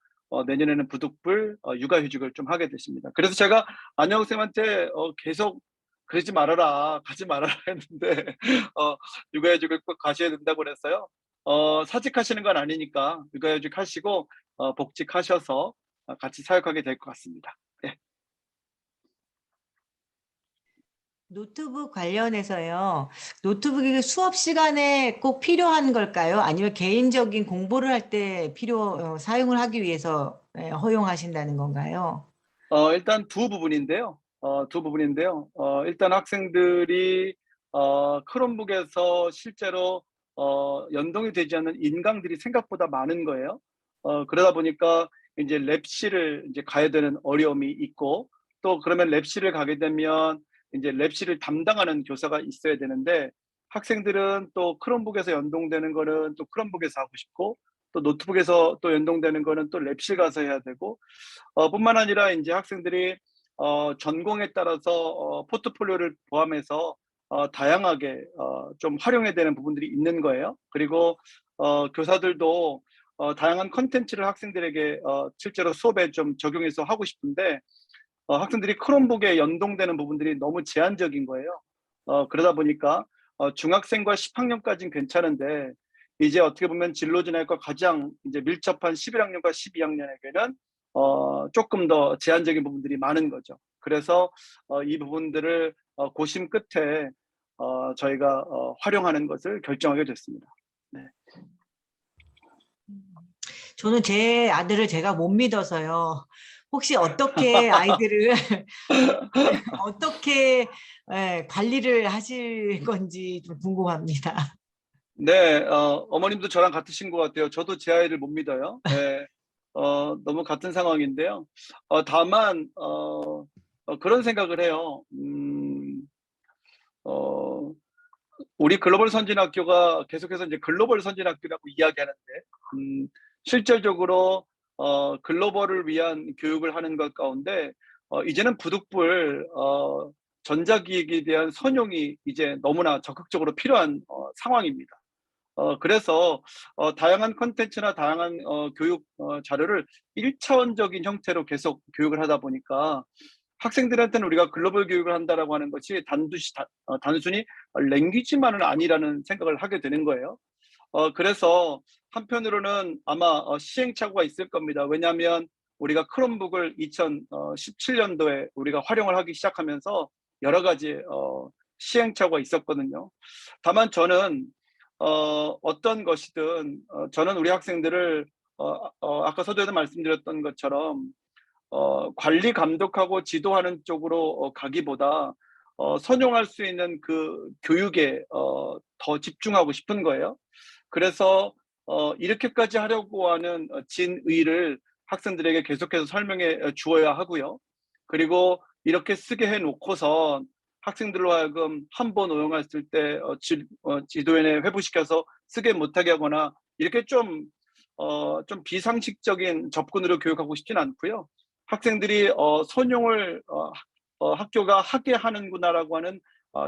내년에는 부득불 육아휴직을 좀 하게 되십니다. 그래서 제가 안영학 선생님한테 계속 그러지 말아라, 가지 말아라 했는데 육아휴직을 꼭 가셔야 된다고 그랬어요. 사직하시는 건 아니니까 육아휴직 하시고 복직하셔서 같이 사역하게 될 것 같습니다. 네. 노트북 관련해서요. 노트북이 수업 시간에 꼭 필요한 걸까요? 아니면 개인적인 공부를 할 때 사용을 하기 위해서 허용하신다는 건가요? 일단 두 부분인데요. 일단 학생들이 크롬북에서 실제로 연동이 되지 않는 인강들이 생각보다 많은 거예요. 그러다 보니까 이제 랩실을 이제 가야 되는 어려움이 있고 또 그러면 랩실을 가게 되면 이제 랩실을 담당하는 교사가 있어야 되는데 학생들은 또 크롬북에서 연동되는 거는 또 크롬북에서 하고 싶고 또 노트북에서 또 연동되는 거는 또 랩실 가서 해야 되고 뿐만 아니라 이제 학생들이 전공에 따라서 포트폴리오를 포함해서 다양하게 좀 활용해야 되는 부분들이 있는 거예요. 그리고 교사들도 다양한 컨텐츠를 학생들에게 실제로 수업에 좀 적용해서 하고 싶은데 학생들이 크롬북에 연동되는 부분들이 너무 제한적인 거예요. 그러다 보니까 중학생과 10학년까지는 괜찮은데 이제 어떻게 보면 진로진학과 가장 이제 밀접한 11학년과 12학년에게는 조금 더 제한적인 부분들이 많은 거죠. 그래서 이 부분들을 고심 끝에 저희가 활용하는 것을 결정하게 됐습니다. 네. 저는 제 아들을 제가 못 믿어서요. 혹시 어떻게 아이들을 어떻게 관리를 하실 건지 좀 궁금합니다. 네, 어머님도 저랑 같으신 것 같아요. 저도 제 아이를 못 믿어요. 네, 너무 같은 상황인데요. 다만 그런 생각을 해요. 우리 글로벌 선진학교가 계속해서 이제 글로벌 선진학교라고 이야기하는데 실질적으로 글로벌을 위한 교육을 하는 것 가운데 이제는 부득불 전자기기에 대한 선용이 이제 너무나 적극적으로 필요한 상황입니다. 그래서 다양한 콘텐츠나 다양한 교육 자료를 1차원적인 형태로 계속 교육을 하다 보니까 학생들한테는 우리가 글로벌 교육을 한다라고 하는 것이 단순히 랭귀지만은 아니라는 생각을 하게 되는 거예요. 그래서 한편으로는 아마 시행착오가 있을 겁니다. 왜냐하면 우리가 크롬북을 2017년도에 우리가 활용을 하기 시작하면서 여러 가지 시행착오가 있었거든요. 다만 저는 어떤 것이든 저는 우리 학생들을 아까 서두에도 말씀드렸던 것처럼 관리 감독하고 지도하는 쪽으로 가기보다 선용할 수 있는 그 교육에 더 집중하고 싶은 거예요. 그래서 이렇게까지 하려고 하는 진의를 학생들에게 계속해서 설명해 주어야 하고요. 그리고 이렇게 쓰게 해놓고서 학생들로 하여금 한 번 오용했을 때 지도인에 회부시켜서 쓰게 못하게 하거나 이렇게 좀 비상식적인 접근으로 교육하고 싶진 않고요. 학생들이 선용을 학교가 하게 하는구나라고 하는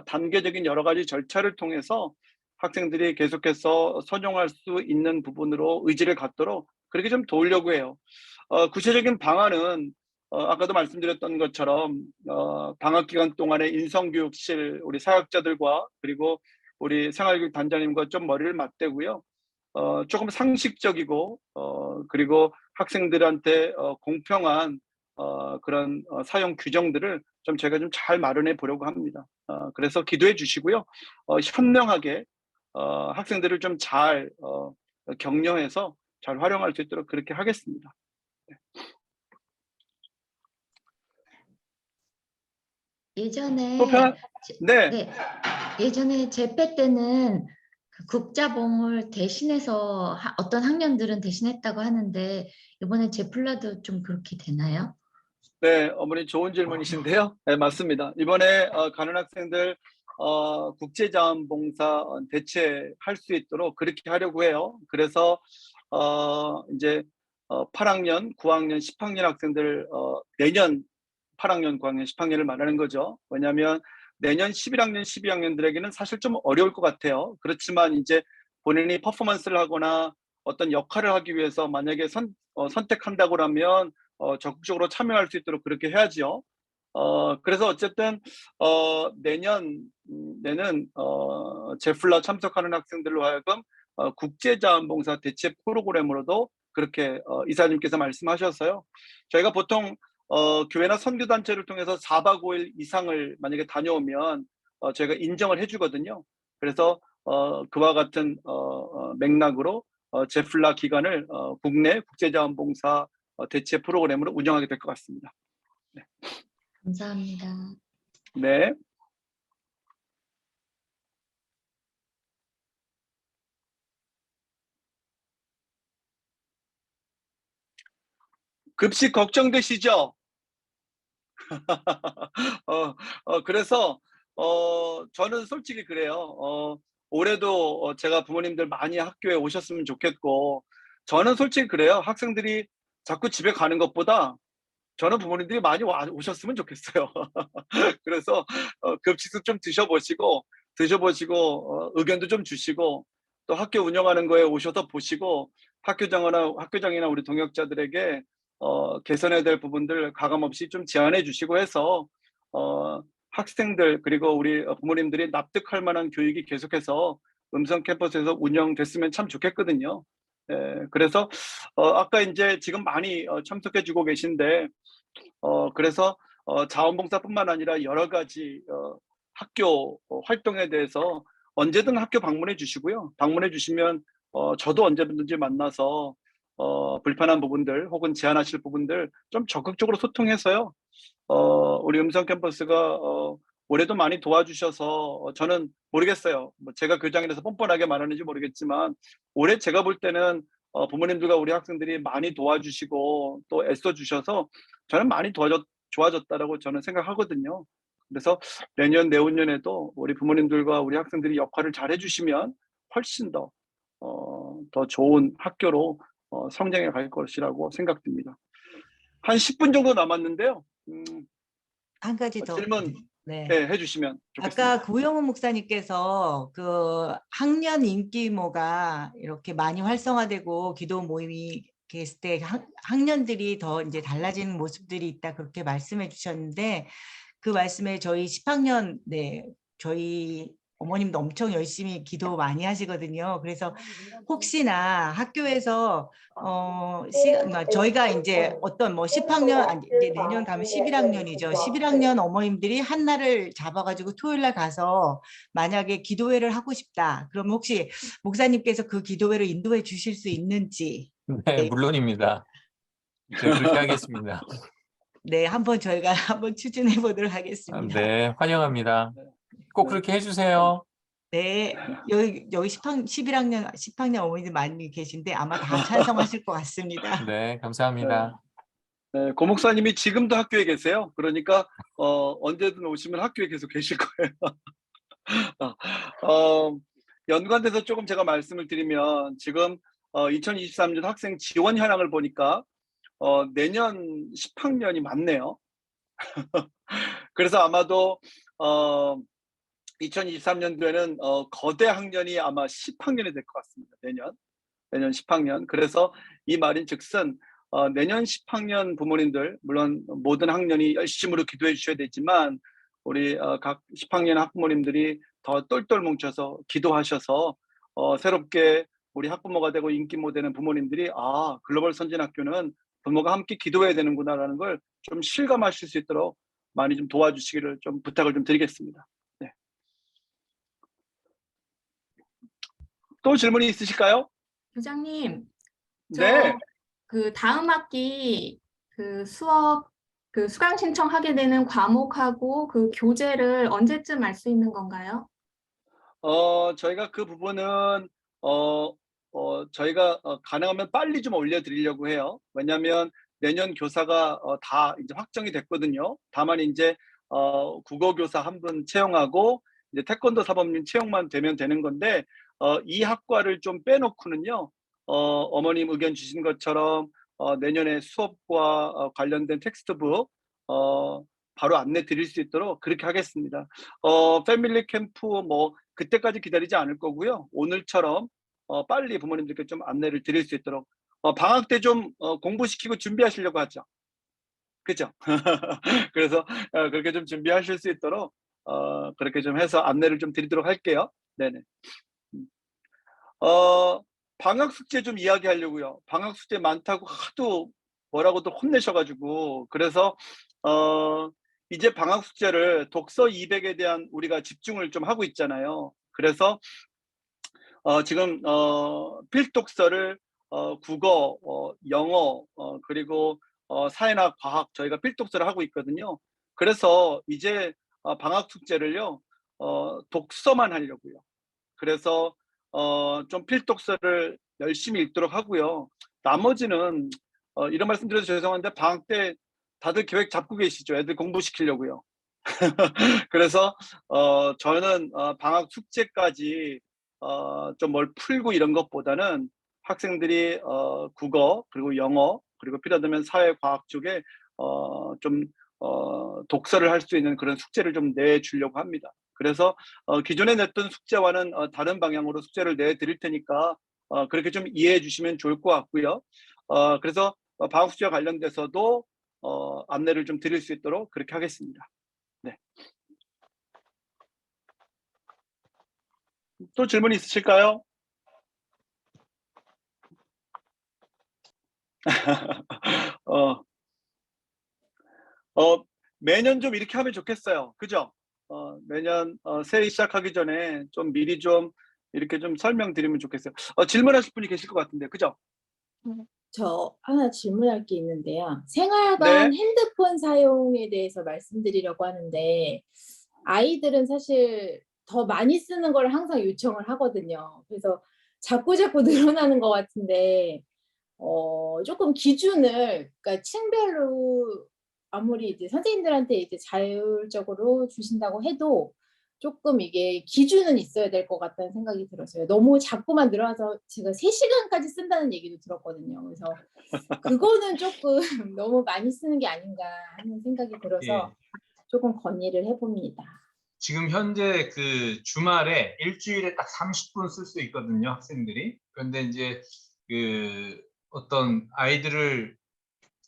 단계적인 여러 가지 절차를 통해서 학생들이 계속해서 선용할 수 있는 부분으로 의지를 갖도록 그렇게 좀 도우려고 해요. 구체적인 방안은 아까도 말씀드렸던 것처럼 방학 기간 동안에 인성교육실 우리 사역자들과 그리고 우리 생활교육 단장님과 좀 머리를 맞대고요. 조금 상식적이고 그리고 학생들한테 공평한 그런 사용 규정들을 좀 제가 좀 잘 마련해 보려고 합니다. 그래서 기도해 주시고요. 현명하게 학생들을 좀 잘 격려해서 잘 활용할 수 있도록 그렇게 하겠습니다. 예전에 또 편한 네. 네, 예전에 제페 때는 그 국자봉을 대신해서 어떤 학년들은 대신했다고 하는데 이번에 제플라도 좀 그렇게 되나요? 네, 어머니 좋은 질문이신데요. 네, 맞습니다. 이번에 가는 학생들 국제자원봉사 대체할 수 있도록 그렇게 하려고 해요. 그래서 이제 8학년, 9학년, 10학년 학생들 내년 8학년, 9학년, 10학년을 말하는 거죠. 왜냐하면 내년 11학년, 12학년들에게는 사실 좀 어려울 것 같아요. 그렇지만 이제 본인이 퍼포먼스를 하거나 어떤 역할을 하기 위해서 만약에 선택한다고 하면 적극적으로 참여할 수 있도록 그렇게 해야지요. 그래서 어쨌든 내년에는 제플라 참석하는 학생들로 하여금 국제자원봉사 대체 프로그램으로도 그렇게 이사님께서 말씀하셔서요. 저희가 보통 교회나 선교단체를 통해서 4박 5일 이상을 만약에 다녀오면 저희가 인정을 해주거든요. 그래서 그와 같은 맥락으로 제플라 기간을 국내 국제자원봉사 대체 프로그램으로 운영하게 될 것 같습니다. 네. 감사합니다. 네. 급식 걱정되시죠? 그래서 저는 솔직히 그래요. 올해도 제가 부모님들 많이 학교에 오셨으면 좋겠고 저는 솔직히 그래요. 학생들이 자꾸 집에 가는 것보다 저는 부모님들이 많이 오셨으면 좋겠어요. 그래서 급식도 좀 드셔보시고 의견도 좀 주시고 또 학교 운영하는 거에 오셔서 보시고 학교장이나 우리 동역자들에게 개선해야 될 부분들 가감없이 좀 제안해 주시고 해서 학생들 그리고 우리 부모님들이 납득할 만한 교육이 계속해서 음성 캠퍼스에서 운영됐으면 참 좋겠거든요. 그래서 아까 이제 지금 많이 참석해 주고 계신데 그래서 자원봉사뿐만 아니라 여러 가지 학교 활동에 대해서 언제든 학교 방문해 주시고요. 방문해 주시면 저도 언제든지 만나서 불편한 부분들 혹은 제안하실 부분들 좀 적극적으로 소통해서요. 우리 음성 캠퍼스가 올해도 많이 도와주셔서 저는 모르겠어요. 뭐 제가 교장이라서 뻔뻔하게 말하는지 모르겠지만 올해 제가 볼 때는 부모님들과 우리 학생들이 많이 도와주시고 또 애써주셔서 저는 많이 좋아졌다라고 저는 생각하거든요. 그래서 내년, 내후년에도 우리 부모님들과 우리 학생들이 역할을 잘 해주시면 훨씬 더 좋은 학교로 성장해 갈 것이라고 생각됩니다. 한 10분 정도 남았는데요. 한 가지 더. 질문 네. 네, 해주시면 좋겠습니다. 아까 구영훈 목사님께서 그 학년 인기모가 이렇게 많이 활성화되고 기도 모임이 이렇게 했을 때 학년들이 더 이제 달라지는 모습들이 있다 그렇게 말씀해 주셨는데 그 말씀에 저희 10학년 저희 어머님도 엄청 열심히 기도 많이 하시거든요. 그래서 혹시나 학교에서 저희가 이제 어떤 뭐 10학년 아니 이제 내년 가면 11학년이죠. 11학년 어머님들이 한 날을 잡아가지고 토요일 날 가서 만약에 기도회를 하고 싶다. 그러면 혹시 목사님께서 그 기도회를 인도해 주실 수 있는지. 네, 물론입니다. 네, 그렇게 하겠습니다. 네, 한번 저희가 한번 추진해 보도록 하겠습니다. 네, 환영합니다. 꼭 그렇게 해주세요. 네, 여기 11학년, 10학년 어머니들 많이 계신데 아마 다 찬성하실 것 같습니다. 네, 감사합니다. 네, 고 목사님이 지금도 학교에 계세요. 그러니까 언제든 오시면 학교에 계속 계실 거예요. 연관돼서 조금 제가 말씀을 드리면 지금 2023년 학생 지원 현황을 보니까 내년 10학년이 많네요. 그래서 아마도 2023년도에는 거대 학년이 아마 10학년이 될 것 같습니다. 내년 10학년. 그래서 이 말인즉슨 내년 10학년 부모님들 물론 모든 학년이 열심으로 기도해 주셔야 되지만 우리 각 10학년 학부모님들이 더 똘똘 뭉쳐서 기도하셔서 새롭게 우리 학부모가 되고 인기모 되는 부모님들이 글로벌 선진학교는 부모가 함께 기도해야 되는구나라는 걸 좀 실감하실 수 있도록 많이 좀 도와주시기를 좀 부탁을 좀 드리겠습니다. 네. 또 질문이 있으실까요? 부장님, 네. 그 다음 학기 그 수업 그 수강 신청하게 되는 과목하고 그 교재를 언제쯤 알 수 있는 건가요? 저희가 그 부분은 저희가 가능하면 빨리 좀 올려드리려고 해요. 왜냐하면 내년 교사가 다 이제 확정이 됐거든요. 다만 이제 국어 교사 한 분 채용하고 이제 태권도 사범님 채용만 되면 되는 건데 이 학과를 좀 빼놓고는요. 어머님 의견 주신 것처럼 내년에 수업과 관련된 텍스트북 바로 안내 드릴 수 있도록 그렇게 하겠습니다. 패밀리 캠프 뭐 그때까지 기다리지 않을 거고요. 오늘처럼 빨리 부모님들께 좀 안내를 드릴 수 있도록 방학 때 좀 공부시키고 준비하시려고 하죠. 그죠? 그래서 그렇게 좀 준비하실 수 있도록 그렇게 좀 해서 안내를 좀 드리도록 할게요. 네네. 방학 숙제 좀 이야기하려고요. 방학 숙제 많다고 하도 뭐라고도 혼내셔가지고 그래서 이제 방학 숙제를 독서 200에 대한 우리가 집중을 좀 하고 있잖아요. 그래서 지금 필독서를 국어, 영어, 그리고 사회나 과학 저희가 필독서를 하고 있거든요. 그래서 이제 방학 숙제를요 독서만 하려고요. 그래서 좀 필독서를 열심히 읽도록 하고요. 나머지는 이런 말씀 드려서 죄송한데 방학 때 다들 계획 잡고 계시죠? 애들 공부시키려고요. 그래서 저는 방학 숙제까지 좀 뭘 풀고 이런 것보다는 학생들이 국어 그리고 영어 그리고 필요하다면 사회과학 쪽에 좀 독서를 할 수 있는 그런 숙제를 좀 내주려고 합니다. 그래서 기존에 냈던 숙제와는 다른 방향으로 숙제를 내드릴 테니까 그렇게 좀 이해해 주시면 좋을 것 같고요. 그래서 방학 숙제와 관련돼서도 안내를 좀 드릴 수 있도록 그렇게 하겠습니다. 네. 또 질문 있으실까요? 매년 좀 이렇게 하면 좋겠어요. 그죠? 매년 새해 시작하기 전에 좀 미리 좀 이렇게 좀 설명드리면 좋겠어요. 질문하실 분이 계실 것 같은데, 그죠? 저 하나 질문할 게 있는데요. 생활관 네. 핸드폰 사용에 대해서 말씀드리려고 하는데 아이들은 사실 더 많이 쓰는 걸 항상 요청을 하거든요. 그래서 자꾸 늘어나는 것 같은데 조금 기준을 그러니까 층별로 아무리 이제 선생님들한테 이제 자율적으로 주신다고 해도 조금 이게 기준은 있어야 될 것 같다는 생각이 들었어요. 너무 자꾸만 늘어나서 제가 3시간까지 쓴다는 얘기도 들었거든요. 그래서 그거는 조금 너무 많이 쓰는 게 아닌가 하는 생각이 들어서 조금 건의를 해봅니다. 지금 현재 그 주말에 일주일에 딱 30분 쓸 수 있거든요, 학생들이. 그런데 이제 그 어떤 아이들을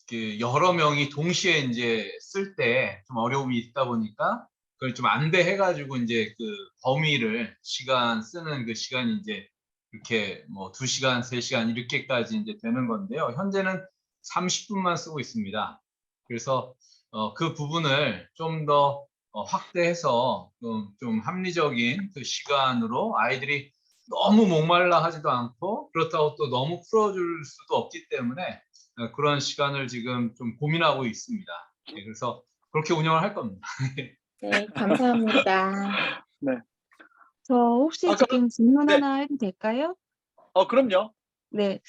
그 여러 명이 동시에 이제 쓸 때 좀 어려움이 있다 보니까 그걸 좀 안배해가지고 이제 그 범위를 시간 쓰는 그 시간이 이제 이렇게 뭐 2시간, 3시간 이렇게까지 이제 되는 건데요. 현재는 30분만 쓰고 있습니다. 그래서 그 부분을 좀 더 확대해서 좀 합리적인 그 시간으로 아이들이 너무 목말라 하지도 않고 그렇다고 또 너무 풀어줄 수도 없기 때문에 그런 시간을 지금 좀 고민하고 있습니다. 네, 그래서 그렇게 운영을 할 겁니다. 네, 감사합니다. 네. 저 혹시 그럼, 지금 질문 네. 하나 해도 될까요? 그럼요. 네.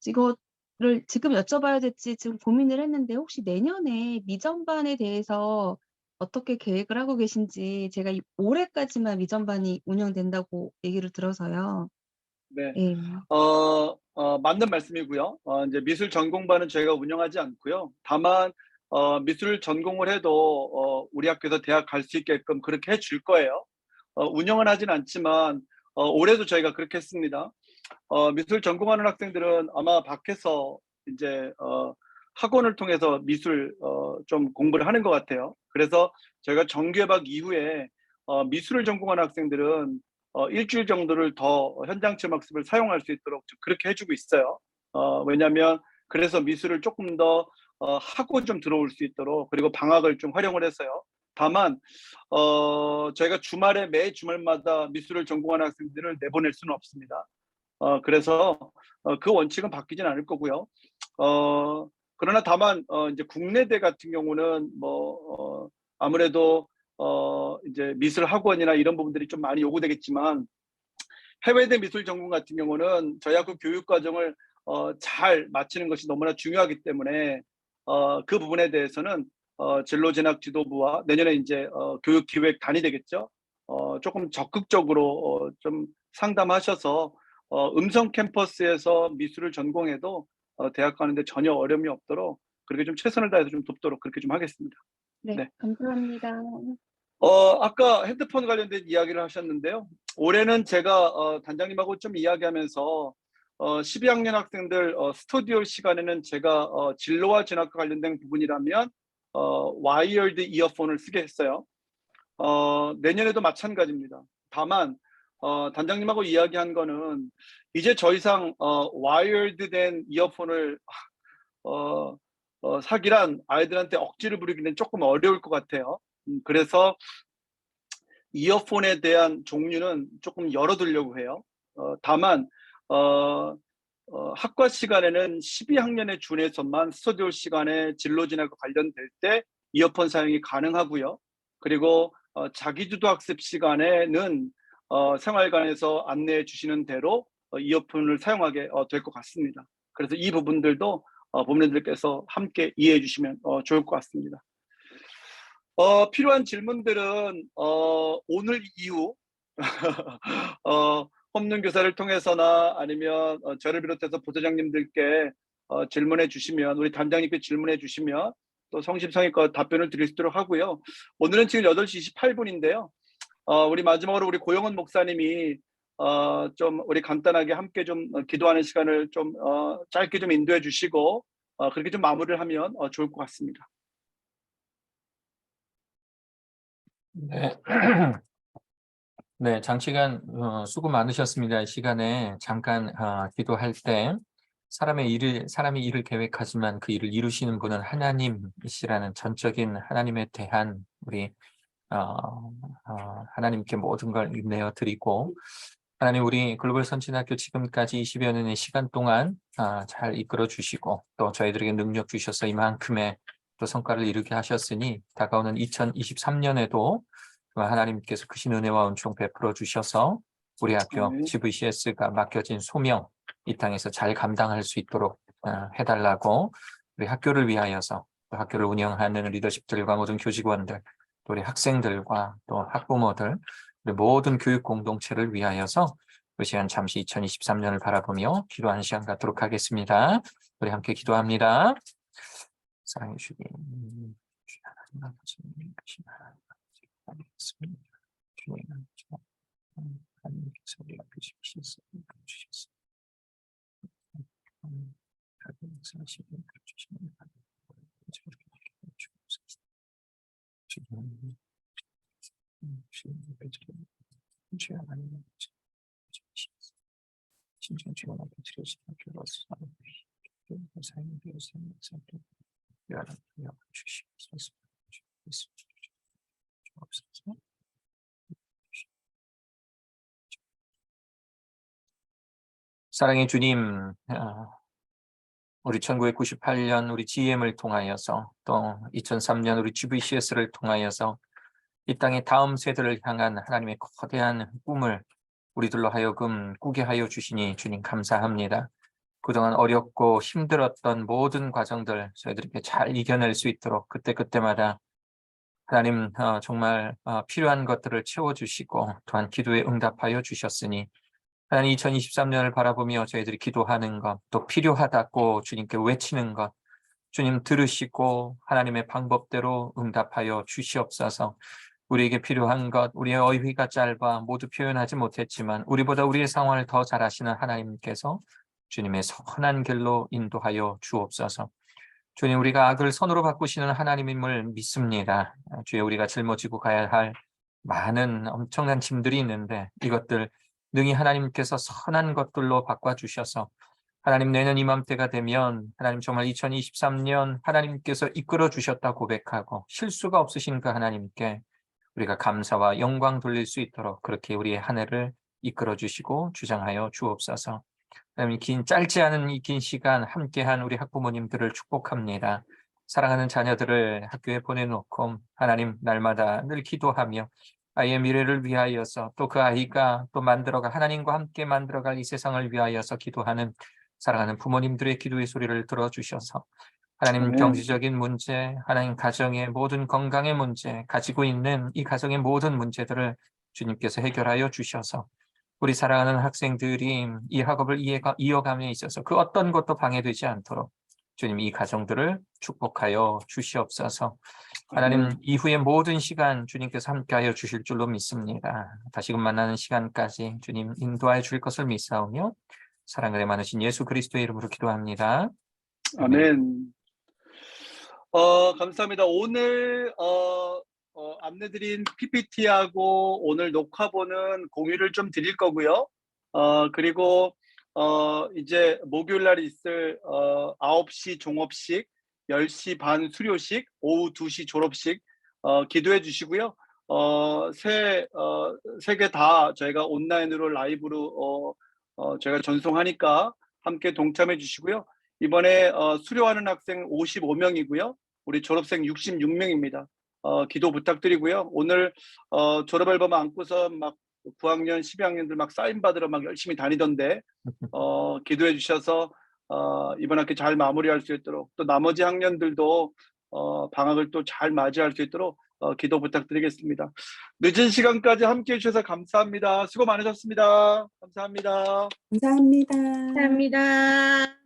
이거를 지금 여쭤봐야 될지 지금 고민을 했는데 혹시 내년에 미전반에 대해서 어떻게 계획을 하고 계신지 제가 올해까지만 미전반이 운영된다고 얘기를 들어서요. 네. 예. 맞는 말씀이고요. 이제 미술 전공반은 저희가 운영하지 않고요. 다만 미술 전공을 해도 우리 학교에서 대학 갈 수 있게끔 그렇게 해줄 거예요. 운영은 하진 않지만 올해도 저희가 그렇게 했습니다. 미술 전공하는 학생들은 아마 밖에서 이제 학원을 통해서 미술 좀 공부를 하는 것 같아요. 그래서 저희가 정규개박 이후에 미술을 전공하는 학생들은 일주일 정도를 더 현장 체험 학습을 사용할 수 있도록 그렇게 해주고 있어요. 왜냐하면 그래서 미술을 조금 더 하고 좀 들어올 수 있도록 그리고 방학을 좀 활용을 해서요. 다만 저희가 주말에 매 주말마다 미술을 전공하는 학생들을 내보낼 수는 없습니다. 그래서 그 원칙은 바뀌진 않을 거고요. 그러나 다만 이제 국내대 같은 경우는 뭐 아무래도 이제 미술 학원이나 이런 부분들이 좀 많이 요구되겠지만 해외대 미술 전공 같은 경우는 저희 학교 교육 과정을 잘 마치는 것이 너무나 중요하기 때문에 그 부분에 대해서는 진로진학 지도부와 내년에 이제 교육기획단이 되겠죠. 조금 적극적으로 좀 상담하셔서 음성 캠퍼스에서 미술을 전공해도 대학 가는데 전혀 어려움이 없도록 그렇게 좀 최선을 다해서 좀 돕도록 그렇게 좀 하겠습니다. 네, 네. 감사합니다. 아까 핸드폰 관련된 이야기를 하셨는데요. 올해는 제가 단장님하고 좀 이야기하면서 12학년 학생들 스튜디오 시간에는 제가 진로와 진학과 관련된 부분이라면 와이어드 이어폰을 쓰게 했어요. 내년에도 마찬가지입니다. 다만 단장님하고 이야기한 거는 이제 더 이상 와이어드 된 이어폰을 사기란 아이들한테 억지를 부리기는 조금 어려울 것 같아요. 그래서 이어폰에 대한 종류는 조금 열어두려고 해요. 다만 학과 시간에는 12학년에 준해서만 스튜디오 시간에 진로진학과 관련될 때 이어폰 사용이 가능하고요. 그리고 자기주도 학습 시간에는 생활관에서 안내해 주시는 대로 이어폰을 사용하게 될 것 같습니다. 그래서 이 부분들도 부모님들께서 함께 이해해 주시면 좋을 것 같습니다. 필요한 질문들은 오늘 이후 홈룸 교사를 통해서나 아니면 저를 비롯해서 부서장님들께 질문해 주시면 우리 단장님께 질문해 주시면 또 성심성의껏 답변을 드릴 수 있도록 하고요. 오늘은 지금 8시 28분인데요. 우리 마지막으로 우리 고영원 목사님이 좀 우리 간단하게 함께 좀 기도하는 시간을 좀 짧게 좀 인도해 주시고 그렇게 좀 마무리를 하면 좋을 것 같습니다. 네. 네, 장시간 수고 많으셨습니다. 이 시간에 잠깐 기도할 때 사람이 일을 계획하지만 그 일을 이루시는 분은 하나님이시라는 전적인 하나님에 대한 우리 하나님께 모든 걸 내어 드리고 하나님 우리 글로벌 선진학교 지금까지 20여 년의 시간 동안 잘 이끌어 주시고 또 저희들에게 능력 주셔서 이만큼의 또 성과를 이루게 하셨으니 다가오는 2023년에도 하나님께서 크신 은혜와 은총 베풀어 주셔서 우리 학교 GVCS가 맡겨진 소명 이 땅에서 잘 감당할 수 있도록 해달라고 우리 학교를 위하여서 또 학교를 운영하는 리더십들과 모든 교직원들 또 우리 학생들과 또 학부모들 우리 모든 교육 공동체를 위하여서 그 시간 잠시 2023년을 바라보며 기도하는 시간 갖도록 하겠습니다. 우리 함께 기도합니다. 사랑해 주님. 하나님께서 우리 앞에 주셨어. 사랑의 주님, 우리 1998년 우리 GM을 통하여서 또 2003년 우리 GVCS를 통하여서 이 땅의 다음 세대를 향한 하나님의 거대한 꿈을 우리들로 하여금 꾸게 하여 주시니 주님 감사합니다. 그동안 어렵고 힘들었던 모든 과정들 저희들에게 잘 이겨낼 수 있도록 그때그때마다 하나님 정말 필요한 것들을 채워주시고 또한 기도에 응답하여 주셨으니 하나님 2023년을 바라보며 저희들이 기도하는 것, 또 필요하다고 주님께 외치는 것, 주님 들으시고 하나님의 방법대로 응답하여 주시옵소서. 우리에게 필요한 것, 우리의 어휘가 짧아 모두 표현하지 못했지만 우리보다 우리의 상황을 더 잘 아시는 하나님께서 주님의 선한 길로 인도하여 주옵소서. 주님, 우리가 악을 선으로 바꾸시는 하나님임을 믿습니다. 주여, 우리가 짊어지고 가야 할 많은 엄청난 짐들이 있는데 이것들 능히 하나님께서 선한 것들로 바꿔주셔서 하나님 내년 이맘때가 되면 하나님 정말 2023년 하나님께서 이끌어 주셨다 고백하고 실수가 없으신 그 하나님께 우리가 감사와 영광 돌릴 수 있도록 그렇게 우리의 한 해를 이끌어 주시고 주장하여 주옵소서. 하나님 짧지 않은 이 긴 시간 함께한 우리 학부모님들을 축복합니다. 사랑하는 자녀들을 학교에 보내놓고 하나님 날마다 늘 기도하며 아이의 미래를 위하여서 또 그 아이가 또 만들어갈 하나님과 함께 만들어갈 이 세상을 위하여서 기도하는 사랑하는 부모님들의 기도의 소리를 들어주셔서 하나님 아멘. 경제적인 문제, 하나님 가정의 모든 건강의 문제, 가지고 있는 이 가정의 모든 문제들을 주님께서 해결하여 주셔서 우리 사랑하는 학생들이 이 학업을 이어감에 있어서 그 어떤 것도 방해되지 않도록 주님 이 가정들을 축복하여 주시옵소서. 하나님 이후의 모든 시간 주님께서 함께하여 주실 줄로 믿습니다. 다시금 만나는 시간까지 주님 인도하여 주실 것을 믿사오며 사랑을 많으신 예수 그리스도의 이름으로 기도합니다. 아멘. 감사합니다. 오늘 안내드린 PPT하고 오늘 녹화본은 공유를 좀 드릴 거고요. 그리고 이제 목요일 날 있을 9시 종업식, 10시 반 수료식, 오후 2시 졸업식 기도해 주시고요. 세 개 다 저희가 온라인으로 라이브로 저희가 전송하니까 함께 동참해 주시고요. 이번에 수료하는 학생 55명이고요. 우리 졸업생 66명입니다. 기도 부탁드리고요. 오늘 졸업 앨범 안고서 막 9학년, 12학년들 막 사인 받으러 막 열심히 다니던데 기도해 주셔서 이번 학기 잘 마무리할 수 있도록 또 나머지 학년들도 방학을 또 잘 맞이할 수 있도록 기도 부탁드리겠습니다. 늦은 시간까지 함께해 주셔서 감사합니다. 수고 많으셨습니다. 감사합니다. 감사합니다. 감사합니다.